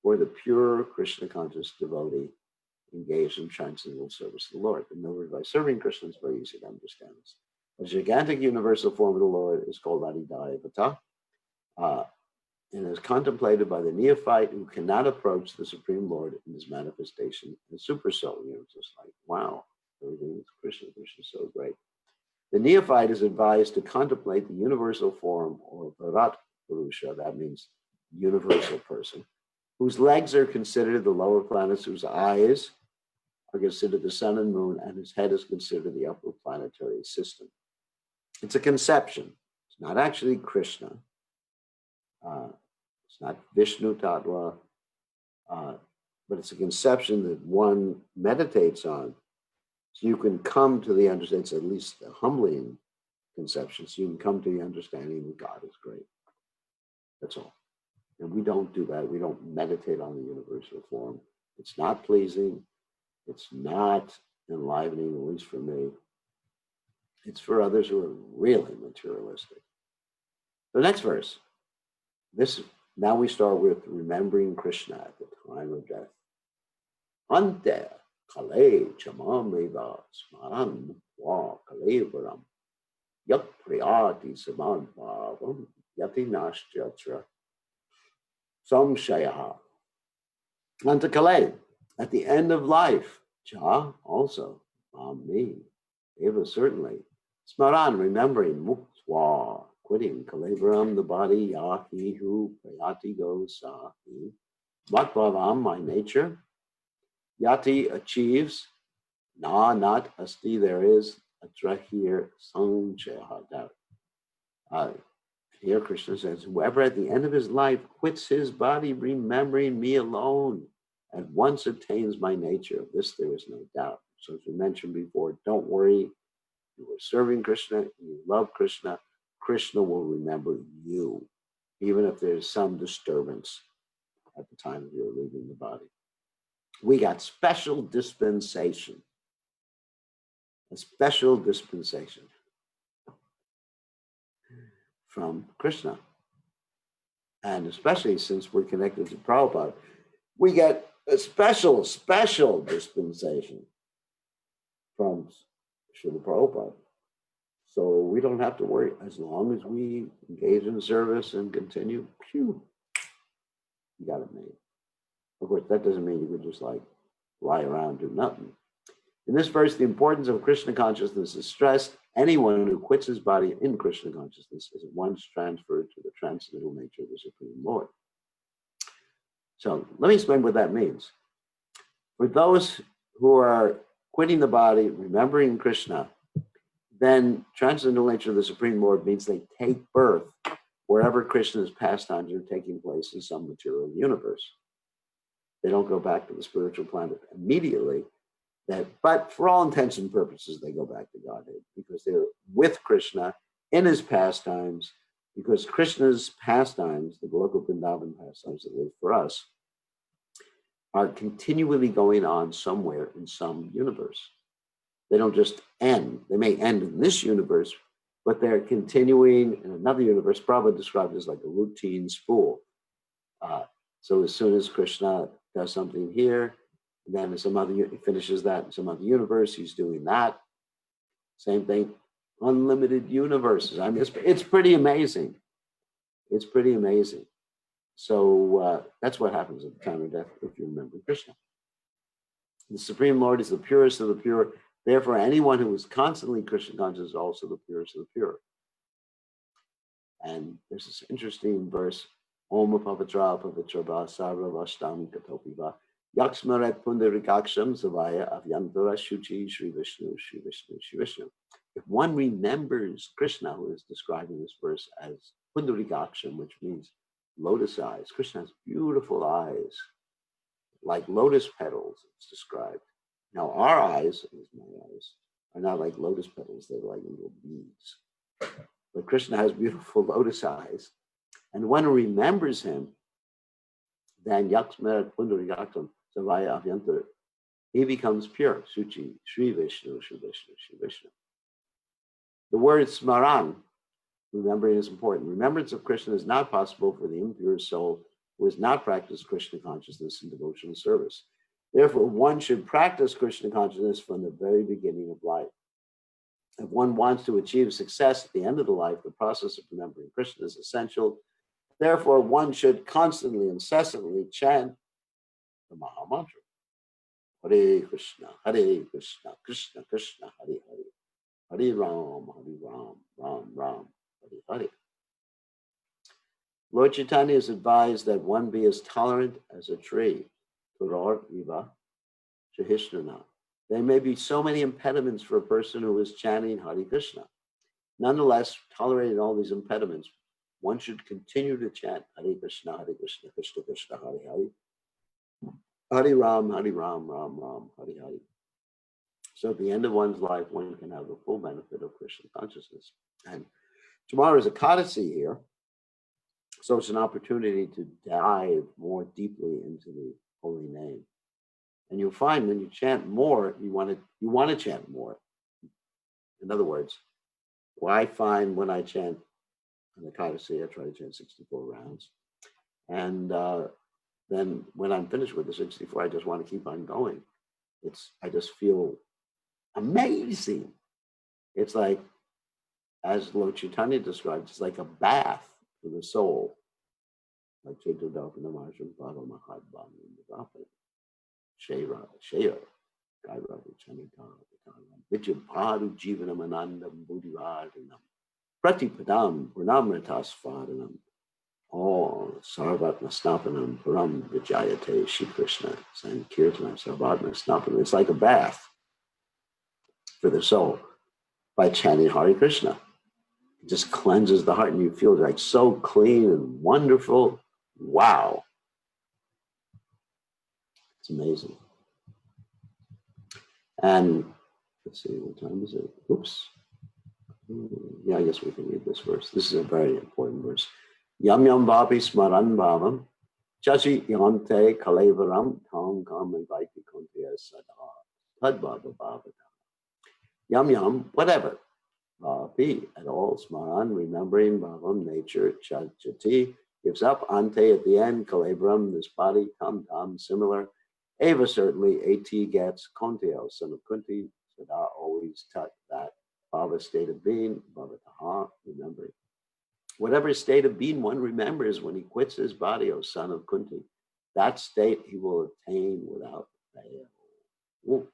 for the pure Krishna conscious devotee engaged in transcendental service to the Lord. In other words, by serving Krishna, it's very easy to understand this. A gigantic universal form of the Lord is called Adidayavata, and is contemplated by the neophyte who cannot approach the Supreme Lord in his manifestation in super soul. Just like, wow, everything is Krishna. Krishna is so great. The neophyte is advised to contemplate the universal form, or Bharat Purusha, that means universal person, whose legs are considered the lower planets, whose eyes are considered the sun and moon, and whose head is considered the upper planetary system. It's a conception. It's not actually Krishna. It's not Vishnu Tattva, but it's a conception that one meditates on. So you can come to the understanding, it's at least a humbling conception, so you can come to the understanding that God is great. That's all. And we don't do that. We don't meditate on the universal form. It's not pleasing. It's not enlivening, at least for me. It's for others who are really materialistic. The next verse. Now we start with remembering Krishna at the time of death. Ante kale chamameva smaran va kalevaram yat priyati samad bhavam yati nashtyatra samshayaha. Ante kale, at the end of life, cha also, me, eva certainly, smaran, remembering, muktva, quitting, kalevaram, the body, yahi, who, prayati, goes, sahi, matbhavam, my nature, yati, achieves, na, not, asti, there is, atra, here, samshayaha, doubt. Here Krishna says, whoever at the end of his life quits his body, remembering me alone, at once attains my nature. Of this there is no doubt. So as we mentioned before, don't worry. You are serving Krishna, you love Krishna, Krishna will remember you, even if there's some disturbance at the time of your leaving the body. We got special dispensation. A special dispensation from Krishna. And especially since we're connected to Prabhupada, we get a special dispensation. from Srila Prabhupada. So we don't have to worry. As long as we engage in service and continue, phew, you got it made. Of course, that doesn't mean you could just like lie around, do nothing. In this verse, the importance of Krishna consciousness is stressed. Anyone who quits his body in Krishna consciousness is at once transferred to the transcendental nature of the Supreme Lord. So let me explain what that means. For those who are quitting the body, remembering Krishna, then transcendental nature of the Supreme Lord means they take birth wherever Krishna's pastimes are taking place in some material universe. They don't go back to the spiritual planet immediately. But for all intents and purposes, they go back to Godhead because they're with Krishna in his pastimes, because Krishna's pastimes, the Goloka Vrindavan pastimes that live for us, are continually going on somewhere in some universe. They don't just end. They may end in this universe, but they're continuing in another universe. Prabhupada described it as like a routine spool. So as soon as Krishna does something here, and then in some other, he finishes that in some other universe, he's doing that. Same thing, unlimited universes. I mean, it's pretty amazing. It's pretty amazing. So that's what happens at the time of death if you remember Krishna. The Supreme Lord is the purest of the pure. Therefore, anyone who is constantly Krishna conscious is also the purest of the pure. And there's this interesting verse, Om Pavitra Pavitra Va Sarva Vashtami Katopiva Yaksmaret Pundarikaksham Savaya Avyantara Shuchi Shri Vishnu Shri Vishnu Shri Vishnu. If one remembers Krishna, who is describing this verse as Pundarikaksham, which means lotus eyes. Krishna has beautiful eyes, like lotus petals, it's described. Now, our eyes, at least my eyes, are not like lotus petals, they're like little beads. But Krishna has beautiful lotus eyes. And when one remembers him, then Yaksmer Pundarikaksham Savaya Avyantara, he becomes pure. Suchi, Shri Vishnu, Shri Vishnu, Shri Vishnu. The word smaran, remembering, is important. Remembrance of Krishna is not possible for the impure soul who has not practiced Krishna consciousness in devotional service. Therefore, one should practice Krishna consciousness from the very beginning of life. If one wants to achieve success at the end of the life, the process of remembering Krishna is essential. Therefore, one should constantly, incessantly chant the Maha Mantra. Hare Krishna, Krishna Krishna, Hare Hare. Hare Ram, Ram Ram, Hare Hare. Lord Chaitanya has advised that one be as tolerant as a tree. Turor Iva Shahishnana. There may be so many impediments for a person who is chanting Hare Krishna. Nonetheless, tolerating all these impediments, one should continue to chant Hare Krishna, Krishna Krishna, Hare Hare. Hare Ram, Ram Ram, Hare Hare. So at the end of one's life, one can have the full benefit of Krishna consciousness. And tomorrow is Ekadasi here, so it's an opportunity to dive more deeply into the holy name. And you'll find when you chant more, you want to chant more. In other words, what I find when I chant on Ekadasi, I try to chant 64 rounds. And then when I'm finished with the 64, I just want to keep on going. I just feel amazing. It's like, as Lord Chaitanya described, it's like a bath for the soul. Like Chaitanya Marshal Bhava Mahadbhava Shera, Gaira Chanita, Vichapadu Jivanam Anandam Buddhivardhanam, Pratipadam Purnamritas Vadanam, all Sarvatma Snapanam Param Vijayate Shri Krishna, Sankirtanam Sarvatma Snapanam. It's like a bath for the soul by chanting Hare Krishna. It just cleanses the heart and you feel like so clean and wonderful. Wow. It's amazing. And let's see, what time is it? Oops. Yeah, I guess we can read this verse. This is a very important verse. Yam yam vapi smaran bhavam chachi yante kalevaram tam kam vaiti kontiya sada tad bhava bhavata. Yam yam, whatever. Vapi, at all, smaran, remembering bhavam, nature, chati, gives up, ante, at the end, kalevaram, this body, tam tam, similar. Ava, certainly, at gets, konteo, son of Kunti, Sada always taught that Bhava state of being, Bhavataha, remembering. Whatever state of being one remembers when he quits his body, O son of Kunti, that state he will attain without fail. The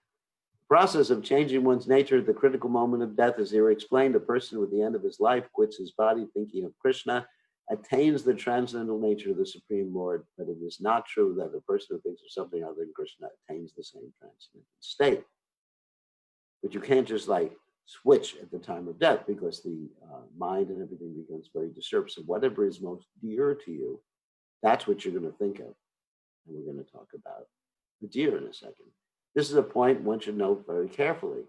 process of changing one's nature at the critical moment of death is here explained. A person with the end of his life quits his body thinking of Krishna, attains the transcendental nature of the Supreme Lord, but it is not true that the person who thinks of something other than Krishna attains the same transcendental state. But you can't just like switch at the time of death because the mind and everything becomes very disturbed. So whatever is most dear to you, that's what you're going to think of. And we're going to talk about the deer in a second. This is a point one should note very carefully.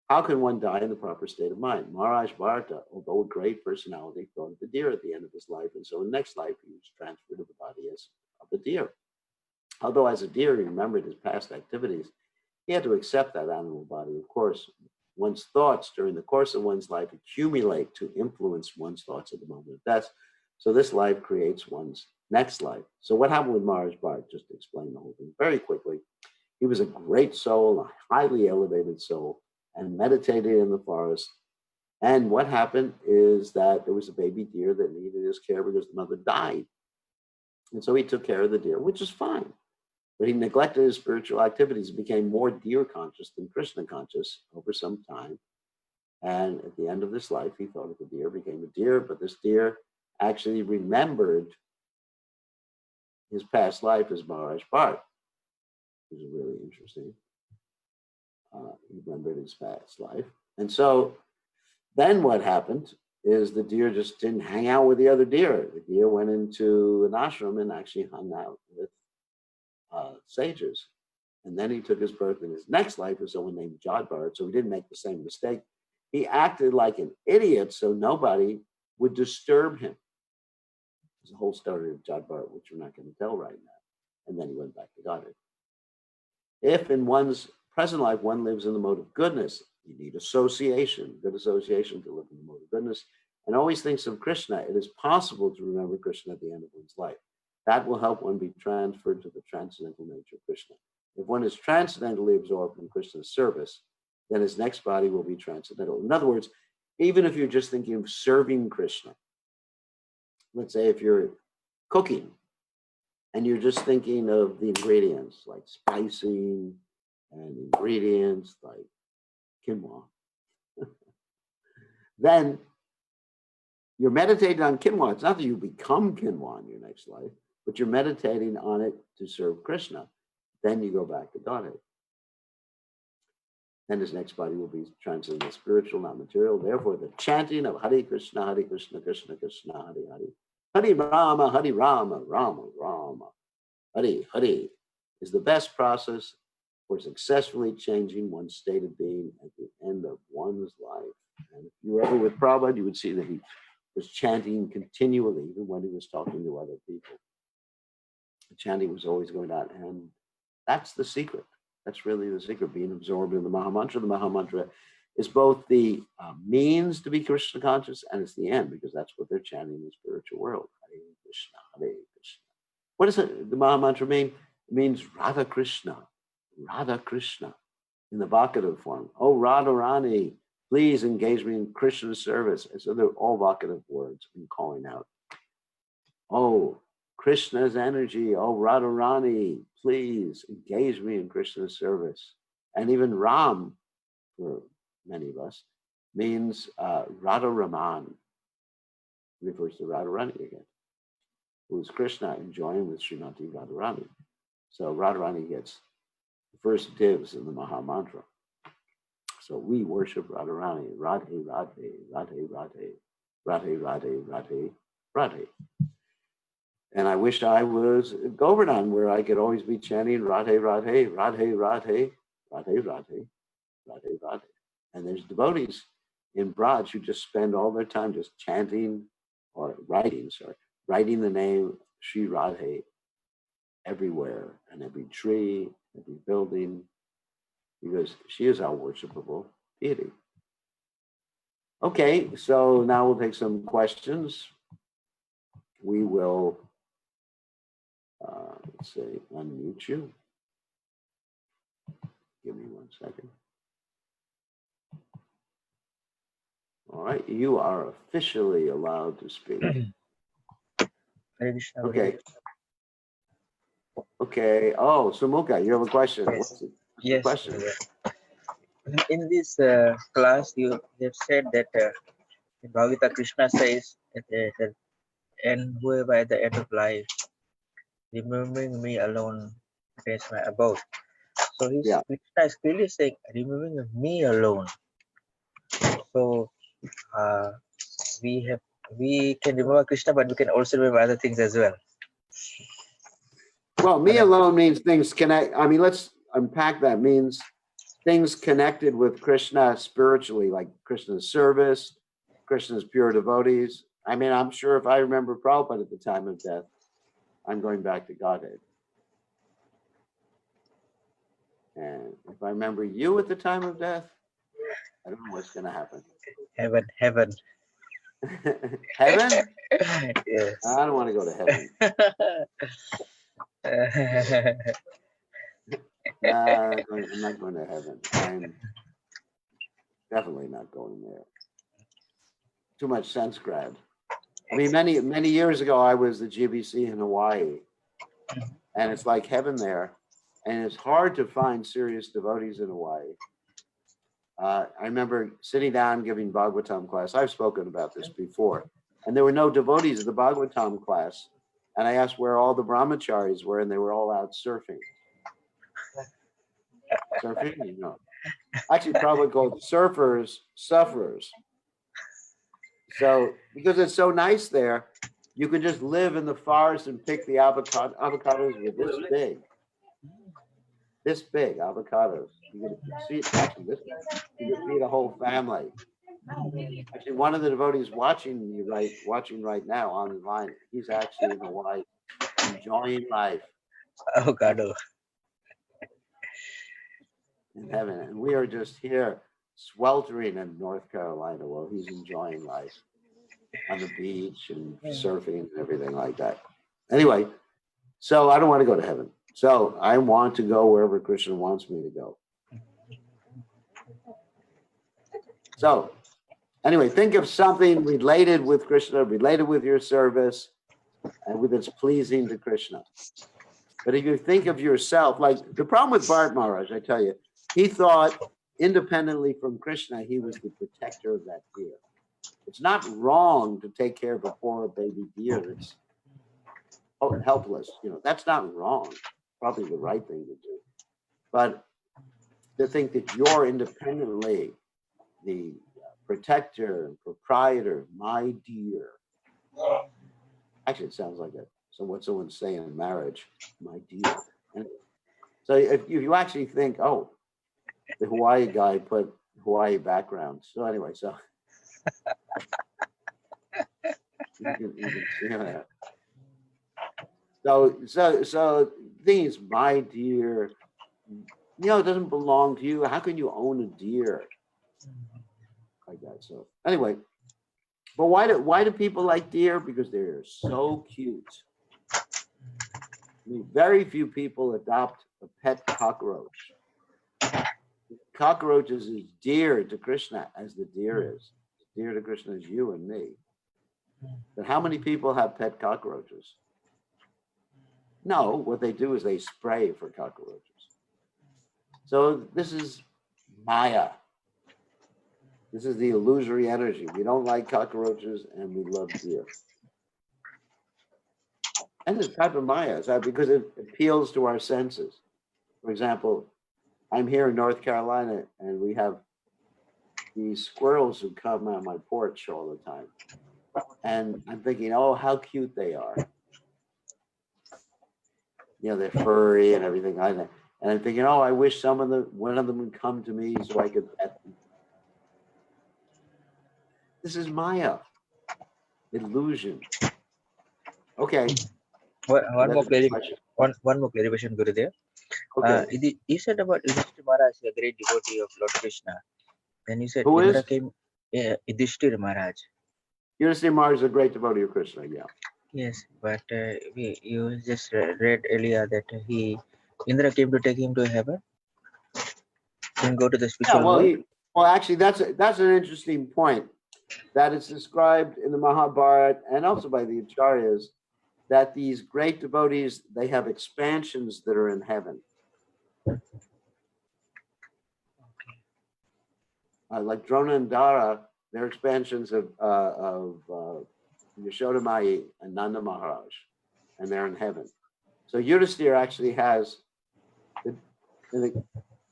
How can one die in the proper state of mind? Maharaj Bharata, although a great personality, thought of the deer at the end of his life, and so in the next life he was transferred to the body as of a deer. Although as a deer he remembered his past activities, he had to accept that animal body. Of course, one's thoughts during the course of one's life accumulate to influence one's thoughts at the moment of death. So this life creates one's next life. So what happened with Maharaj Bharata? Just to explain the whole thing very quickly. He was a great soul, a highly elevated soul, and meditated in the forest. And what happened is that there was a baby deer that needed his care because the mother died. And so he took care of the deer, which is fine. But he neglected his spiritual activities and became more deer conscious than Krishna conscious over some time. And at the end of this life, he thought of the deer, became a deer, but this deer actually remembered his past life as Maharaj Bharata, which is really interesting. He remembered his past life. And so then what happened is the deer just didn't hang out with the other deer. The deer went into an ashram and actually hung out with sages. And then he took his birth in his next life as someone named Jadbharat, so he didn't make the same mistake. He acted like an idiot so nobody would disturb him. There's a whole story of Jadbharat, which we're not going to tell right now. And then he went back to Godhead. If in one's present life one lives in the mode of goodness, you need association, good association to live in the mode of goodness, and always thinks of Krishna, it is possible to remember Krishna at the end of one's life. That will help one be transferred to the transcendental nature of Krishna. If one is transcendentally absorbed in Krishna's service, then his next body will be transcendental. In other words, even if you're just thinking of serving Krishna, let's say if you're cooking and you're just thinking of the ingredients like spicing and ingredients like quinoa, then you're meditating on quinoa. It's not that you become quinoa in your next life, but you're meditating on it to serve Krishna. Then you go back to Godhead. Then his next body will be transcendental, spiritual, not material. Therefore, the chanting of Hare Krishna, Krishna, Krishna, Hare Hare, Hare Rama, Rama Rama, Hare Hare is the best process for successfully changing one's state of being at the end of one's life. And if you were ever with Prabhupada, you would see that he was chanting continually, even when he was talking to other people. The chanting was always going on, and that's the secret. That's really the secret, being absorbed in the Mahamantra. The Mahamantra is both the means to be Krishna conscious, and it's the end, because that's what they're chanting in the spiritual world. Hare Krishna, Hare Krishna. What does the Mahamantra mean? It means Radha Krishna, Radha Krishna, in the vocative form. Oh, Radharani, please engage me in Krishna's service. And so they're all vocative words in calling out. Oh, Krishna's energy. Oh, Radharani, please engage me in Krishna's service. And even Ram, for many of us, means Radha Raman. Refers to Radharani again, who is Krishna enjoying with Srimati Radharani. So Radharani gets the first dibs in the Mahamantra. So we worship Radharani. Radhe, Radhe, Radhe, Radhe, Radhe, Radhe, Radhe, Radhe. And I wish I was Govardhan, where I could always be chanting Radhe, Radhe, Radhe, Radhe, Radhe, Radhe, Radhe, Radhe. And there's devotees in Braj who just spend all their time just chanting or writing the name Sri Radhe everywhere, and every tree, every building, because she is our worshipable deity. Okay, so now we'll take some questions. We will, let's say, unmute you. Give me 1 second. All right, you are officially allowed to speak. Okay. Okay. Oh, Sumuka, you have a question. Yes. What's the Yes. question? In this class, you have said that in Bhagavadgita Krishna says at the end, whoever at the end of life, remembering me alone is my abode. So Krishna is clearly saying, remembering me alone. So we can remember Krishna, but we can also remember other things as well. Well, me alone means things connect. I mean, let's unpack that. Means things connected with Krishna spiritually, like Krishna's service, Krishna's pure devotees. I mean, I'm sure if I remember Prabhupada at the time of death, I'm going back to Godhead. And if I remember you at the time of death, I don't know what's going to happen. Heaven. Heaven? Yes. I don't want to go to heaven. I'm not going to heaven. I'm definitely not going there. Too much sense grab. I mean, many years ago, I was the GBC in Hawaii, and it's like heaven there, and it's hard to find serious devotees in Hawaii. I remember sitting down giving Bhagavatam class. I've spoken about this before, and there were no devotees at the Bhagavatam class. And I asked where all the brahmacharis were, and they were all out surfing. Surfing, you know. Actually, probably called surfers, sufferers. So, because it's so nice there, you can just live in the forest and pick the avocados with this big avocados. You can see it actually this big. You can feed a whole family. Actually, one of the devotees watching right now online, he's actually in Hawaii, enjoying life. Avocado. In heaven, and we are just here sweltering in North Carolina while he's enjoying life on the beach and surfing and everything like that. Anyway, so I don't want to go to heaven. So I want to go wherever Krishna wants me to go. So anyway, think of something related with Krishna, related with your service, and with it's pleasing to Krishna. But if you think of yourself, like the problem with Bharat Maharaj, I tell you, he thought independently from Krishna, he was the protector of that deer. It's not wrong to take care of a poor baby deer. It's helpless. You know, that's not wrong. Probably the right thing to do. But to think that you're independently the protector and proprietor of my deer. Actually, it sounds like what someone's saying in marriage, my dear. And so if you actually think, oh, the Hawaii guy put Hawaii background. So anyway, so you can see that. So things, my deer, you know, it doesn't belong to you. How can you own a deer? Like that. So anyway, but why do people like deer? Because they're so cute. I mean, very few people adopt a pet cockroach. Cockroach is as dear to Krishna as the deer is. Dear to Krishna is you and me. But how many people have pet cockroaches? No, what they do is they spray for cockroaches. So this is Maya. This is the illusory energy. We don't like cockroaches and we love deer. And it's type of Maya, because it appeals to our senses. For example, I'm here in North Carolina and we have these squirrels who come on my porch all the time. And I'm thinking, oh, how cute they are. You know, they're furry and everything like that. And I'm thinking, oh, I wish one of them would come to me so I could pet them. This is Maya. Illusion. Okay. One more clarification, Gurudev. Okay. You said about Yudhishthira Maharaj, a great devotee of Lord Krishna. Then you said Who Indra is? came, Yudhishthira Maharaj. Yudhishthira Maharaj is a great devotee of Krishna, yeah. Yes, but you just read earlier that Indra came to take him to heaven. Then go to the spiritual world. Well, actually, that's an interesting point. that it's described in the Mahabharata and also by the Acharyas that these great devotees, they have expansions that are in heaven. Like Drona and Dara, they're expansions of Yashoda Mai and Nanda Maharaj, and they're in heaven. So Yudhisthira actually has,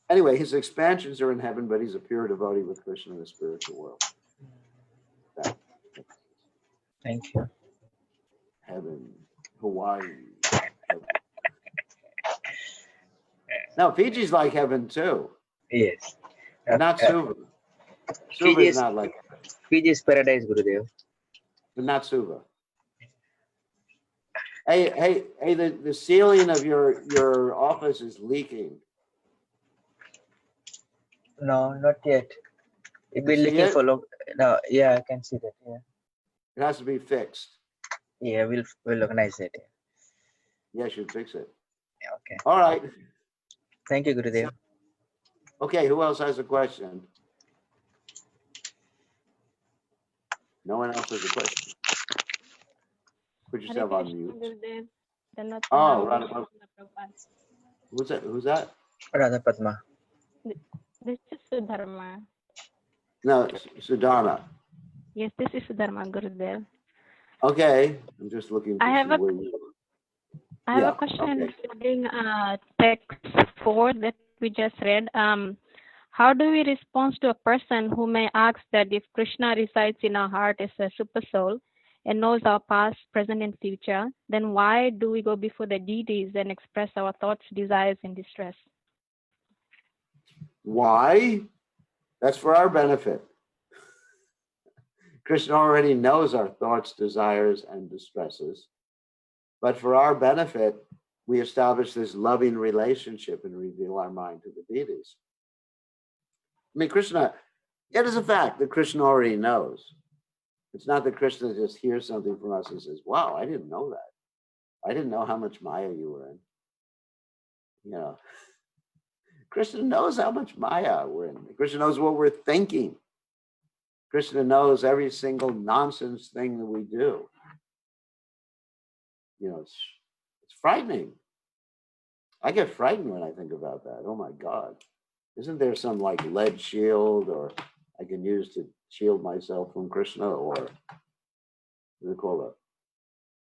anyway, his expansions are in heaven, but he's a pure devotee with Krishna in the spiritual world. Thank you. Heaven, Hawaii. Heaven. No, Fiji's like heaven too. Yes. But not Suva. Suva is not like heaven. Fiji is paradise, Gurudev. But not Suva. Hey, the ceiling of your office is leaking. No, not yet. We've been see looking it? for long. No, yeah, I can see that. Yeah. It has to be fixed. Yeah, we'll organize it. Yes, you fix it. Yeah, okay. All right. Thank you, Gurudev. Okay, who else has a question? No one else has a question. Put yourself on mute. Oh, Radha. Who's that? Who's that? Radha Padma. This is Sudharma. No, Sudharma. Yes, this is Sudharma, Gurudev. Okay, I'm just looking to I have a question regarding text 4 that we just read. How do we respond to a person who may ask that if Krishna resides in our heart as a super soul and knows our past, present, and future, then why do we go before the deities and express our thoughts, desires, and distress? Why? That's for our benefit. Krishna already knows our thoughts, desires, and distresses. But for our benefit, we establish this loving relationship and reveal our mind to the deities. I mean, Krishna, it is a fact that Krishna already knows. It's not that Krishna just hears something from us and says, wow, I didn't know that. I didn't know how much Maya you were in. You know, Krishna knows how much Maya we're in. Krishna knows what we're thinking. Krishna knows every single nonsense thing that we do. You know, it's frightening. I get frightened when I think about that. Oh my God. Isn't there some like lead shield or I can use to shield myself from Krishna, or what do they call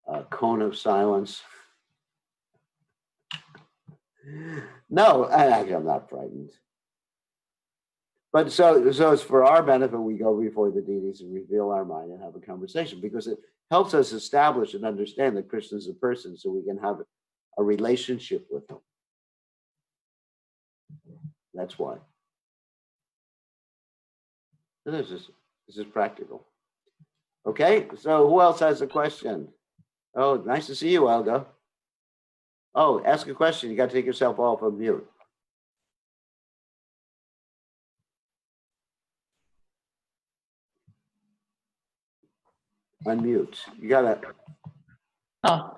a cone of silence? No, I'm not frightened. But so it's for our benefit we go before the deities and reveal our mind and have a conversation, because it helps us establish and understand that Krishna is a person, so we can have a relationship with him. That's why. This is practical. Okay, so who else has a question? Oh, nice to see you, Elga. Oh, ask a question. You got to take yourself off of mute. Unmute. You gotta. Oh,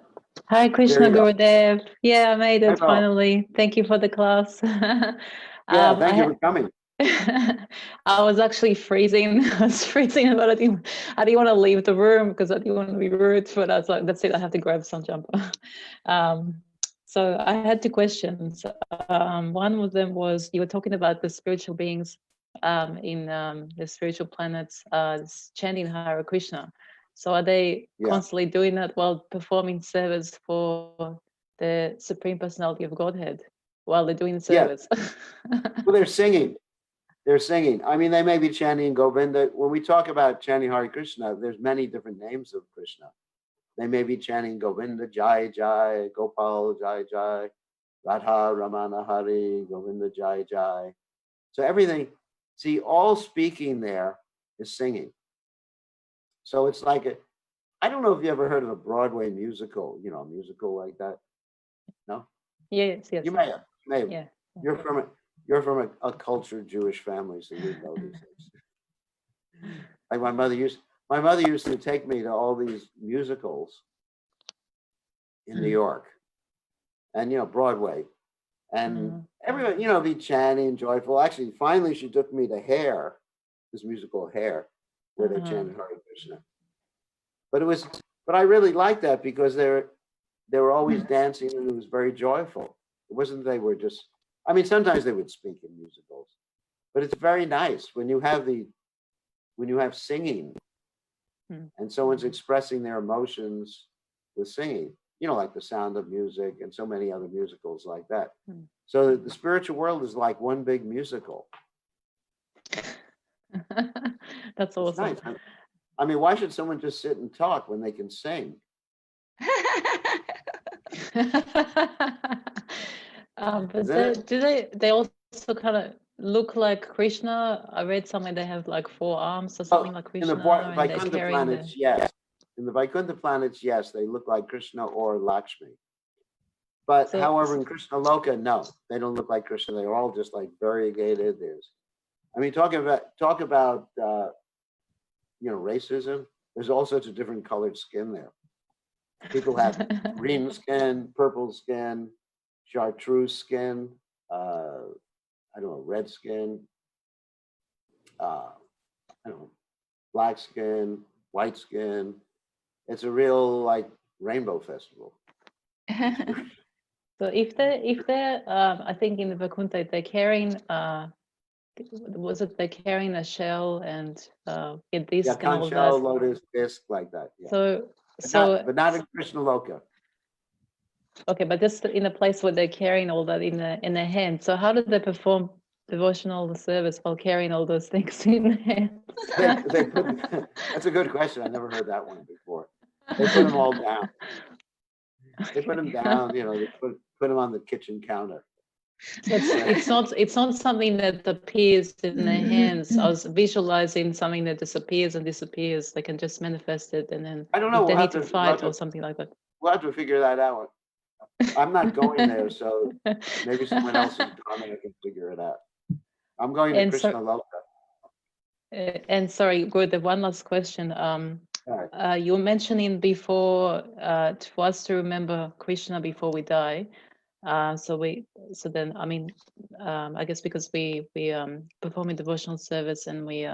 hi, Krishna Gurudev. Yeah, I made it finally. Thank you for the class. Yeah, thank you for coming. I was actually freezing. I was freezing, but I didn't want to leave the room because I didn't want to be rude. But I was like, that's it. I have to grab some jumper. So I had two questions. One of them was you were talking about the spiritual beings in the spiritual planets chanting Hare Krishna. So are they constantly doing that while performing service for the Supreme Personality of Godhead while they're doing the service? Well, they're singing. They're singing. I mean, they may be chanting Govinda. When we talk about chanting Hare Krishna, there's many different names of Krishna. They may be chanting Govinda Jai Jai, Gopal Jai Jai, Radha Ramana Hari, Govinda Jai Jai. So everything, see, all speaking there is singing. So it's like I don't know if you ever heard of a Broadway musical, a musical like that. No? Yes. You may have. Yeah. You're from a cultured Jewish family, so you know these things. Like my mother used to take me to all these musicals in New York, and Broadway, and everyone be chanting, joyful. Actually, finally, she took me to Hair, this musical Hair, where they chanted Hare Krishna. But I really liked that because they were always dancing and it was very joyful. It wasn't they were just, I mean, sometimes they would speak in musicals, but it's very nice when you have singing and someone's expressing their emotions with singing, you know, like The Sound of Music and so many other musicals like that. So the spiritual world is like one big musical. That's awesome. Nice. I mean, why should someone just sit and talk when they can sing? But they also kind of look like Krishna? I read somewhere they have like 4 arms or something like Krishna. In the Vaikuntha planets, yes. In the Vaikuntha planets, yes, they look like Krishna or Lakshmi. But however, in Krishna Loka, no, they don't look like Krishna. They're all just like variegated. Talk about racism. There's all sorts of different colored skin there. People have green skin, purple skin, chartreuse skin, red skin, black skin, white skin. It's a real like rainbow festival. So if they're I think in the Vaikuntha they're carrying they're carrying a shell and disc and all shell, that. lotus, disc, like that. Yeah. But not in Krishna Loka. Okay, but just in a place where they're carrying all that in their hands. So how do they perform devotional service while carrying all those things in their hands? That's a good question. I never heard that one before. They put them all down. They put them down. They put them on the kitchen counter. It's not something that appears in their hands. I was visualizing something that disappears and disappears. They can just manifest it, and then I don't know. They need to fight or something like that. We'll have to figure that out. I'm not going there, so maybe someone else has gone there can figure it out. I'm going to Krishna Loka. And sorry, Guru, one last question. You were mentioning before for us to remember Krishna before we die. I guess because we perform a devotional service and we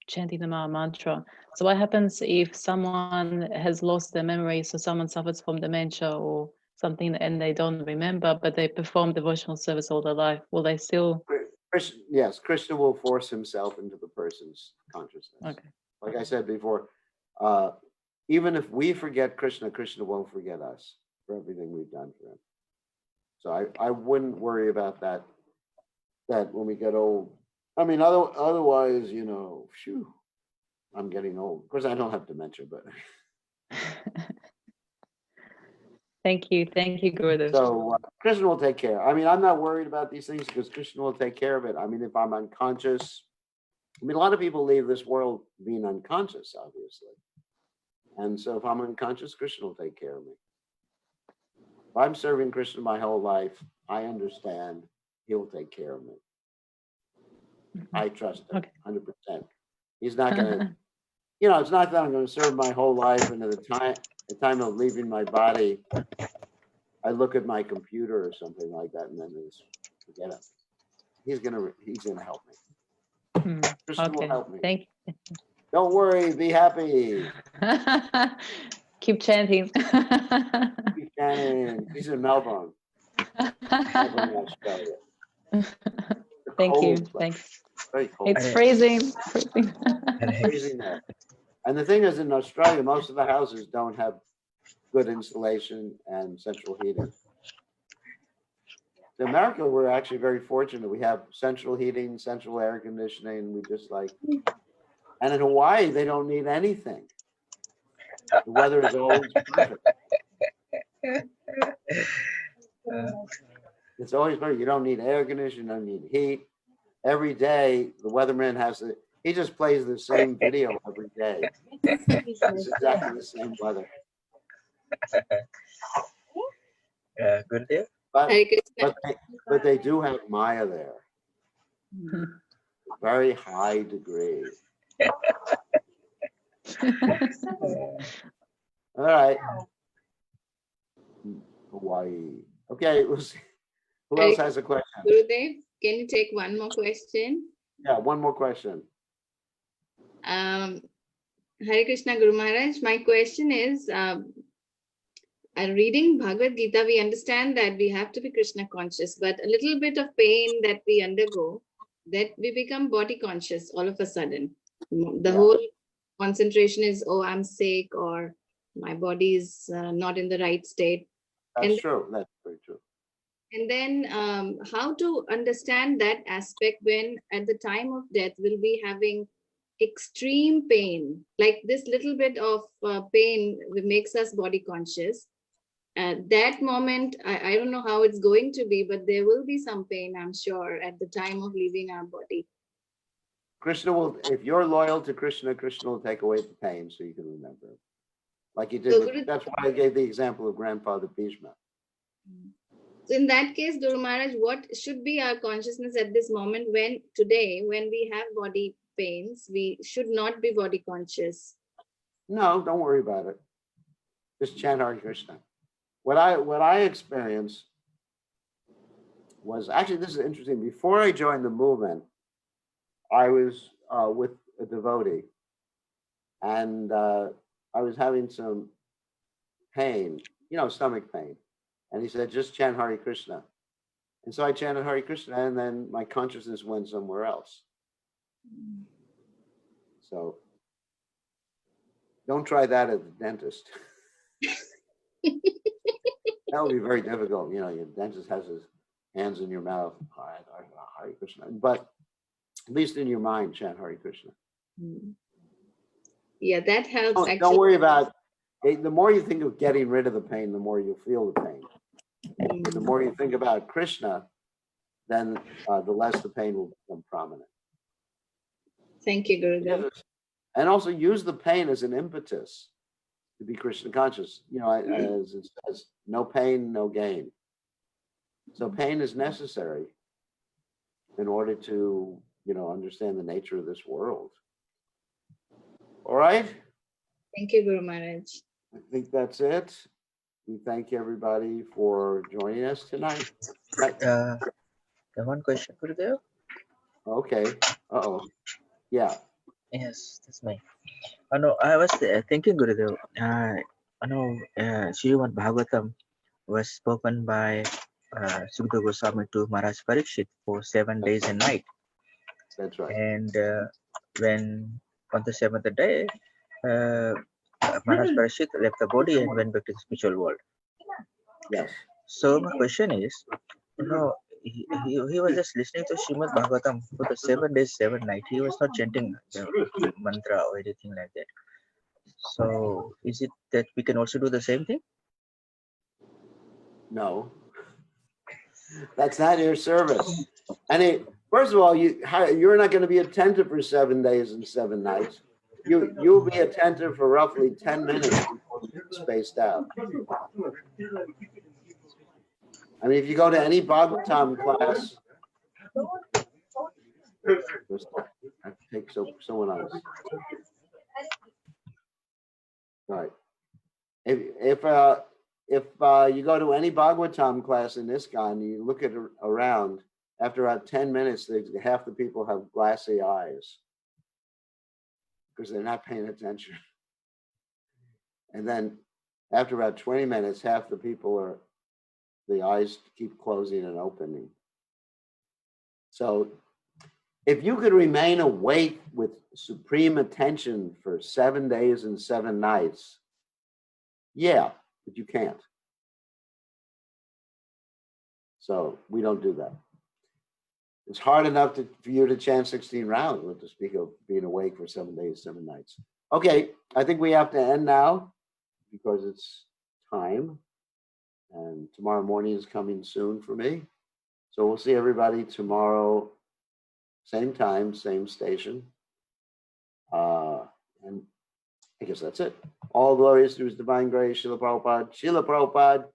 chanting the Maha Mantra. So what happens if someone has lost their memory? So someone suffers from dementia or something and they don't remember, but they perform devotional service all their life. Will they still? Yes, Krishna will force himself into the person's consciousness. Okay. Like I said before, even if we forget Krishna, Krishna won't forget us for everything we've done for him. So I wouldn't worry about that when we get old. I mean, otherwise, I'm getting old. Of course, I don't have dementia, but. Thank you, Gurudev. So Krishna will take care. I mean, I'm not worried about these things because Krishna will take care of it. I mean, if I'm unconscious, a lot of people leave this world being unconscious, obviously. And so if I'm unconscious, Krishna will take care of me. If I'm serving Krishna my whole life, I understand he will take care of me. I trust him 100%. He's not going to, it's not that I'm going to serve my whole life and at the time of leaving my body, I look at my computer or something like that and then just forget it. He's gonna help me. Krishna will help me. Thank you. Don't worry, be happy. Keep chanting. Keep chanting. He's in Melbourne, Australia. Thank you. Thanks. Very cold. It's freezing. Freezing there. And the thing is, in Australia, most of the houses don't have good insulation and central heating. In America, we're actually very fortunate. We have central heating, central air conditioning. And in Hawaii, they don't need anything. The weather is always perfect. It's always perfect. You don't need air conditioning, you don't need heat. Every day, the weatherman he just plays the same video every day. It's exactly the same weather. Good day. But they do have Maya there. Very high degree. All right. Hawaii. Okay, we'll see. Who else has a question? Gurudev, can you take one more question? Yeah, one more question. Hare Krishna Guru Maharaj. My question is, reading Bhagavad Gita, we understand that we have to be Krishna conscious, but a little bit of pain that we undergo, that we become body conscious all of a sudden. The whole concentration is, oh, I'm sick, or my body is not in the right state. That's true. That's very true. And then how to understand that aspect when at the time of death we'll be having extreme pain, like this little bit of pain makes us body conscious. At that moment, I don't know how it's going to be, but there will be some pain, I'm sure, at the time of leaving our body. Krishna will, if you're loyal to Krishna, Krishna will take away the pain so you can remember it. Like he did, So, that's why I gave the example of Grandfather Bhishma. So in that case, Guru Maharaj, what should be our consciousness at this moment when we have body pains, we should not be body conscious? No, don't worry about it. Just chant Hare Krishna. What I experienced was, actually, this is interesting. Before I joined the movement, I was with a devotee, and I was having some pain, stomach pain. And he said, just chant Hare Krishna. And so I chanted Hare Krishna, and then my consciousness went somewhere else. So don't try that at the dentist. That would be very difficult. Your dentist has his hands in your mouth, Hare Krishna. But at least in your mind, chant Hare Krishna. Yeah, that helps. Don't worry about it. The more you think of getting rid of the pain, the more you'll feel the pain. The more you think about Krishna, then the less the pain will become prominent. Thank you, Gurudev. And also use the pain as an impetus to be Krishna conscious. As it says, no pain, no gain. So pain is necessary in order to, understand the nature of this world. All right? Thank you, Guru Maharaj. I think that's it. We thank everybody for joining us tonight. One question, Gurudev. Okay. Yeah. Yes, that's me. I was thinking, Gurudev. Srimad Bhagavatam was spoken by Sukadeva Goswami to Maharaj Parikshit for 7 days and night. That's right. And when on the 7th day, Maharaj Parikshit left the body and went back to the spiritual world. Yes. So my question is, he was just listening to Srimad Bhagavatam for the 7 days, 7 nights. He was not chanting the mantra or anything like that. So is it that we can also do the same thing? No. That's not your service. And first of all, you're not going to be attentive for 7 days and 7 nights. You'll be attentive for roughly 10 minutes before you get spaced out. I mean, if you go to any Bhagavatam class, I have to take someone else. Right. If you go to any Bhagavatam class in ISKCON and you look around, after about 10 minutes, half the people have glassy eyes because they're not paying attention. And then after about 20 minutes, half the people the eyes keep closing and opening. So if you could remain awake with supreme attention for 7 days and 7 nights, yeah, but you can't. So we don't do that. It's hard enough for you to chant 16 rounds, not to speak of being awake for 7 days, 7 nights. Okay, I think we have to end now because it's time. And tomorrow morning is coming soon for me. So we'll see everybody tomorrow, same time, same station. And I guess that's it. All glories to His divine grace, Srila Prabhupada. Srila Prabhupada.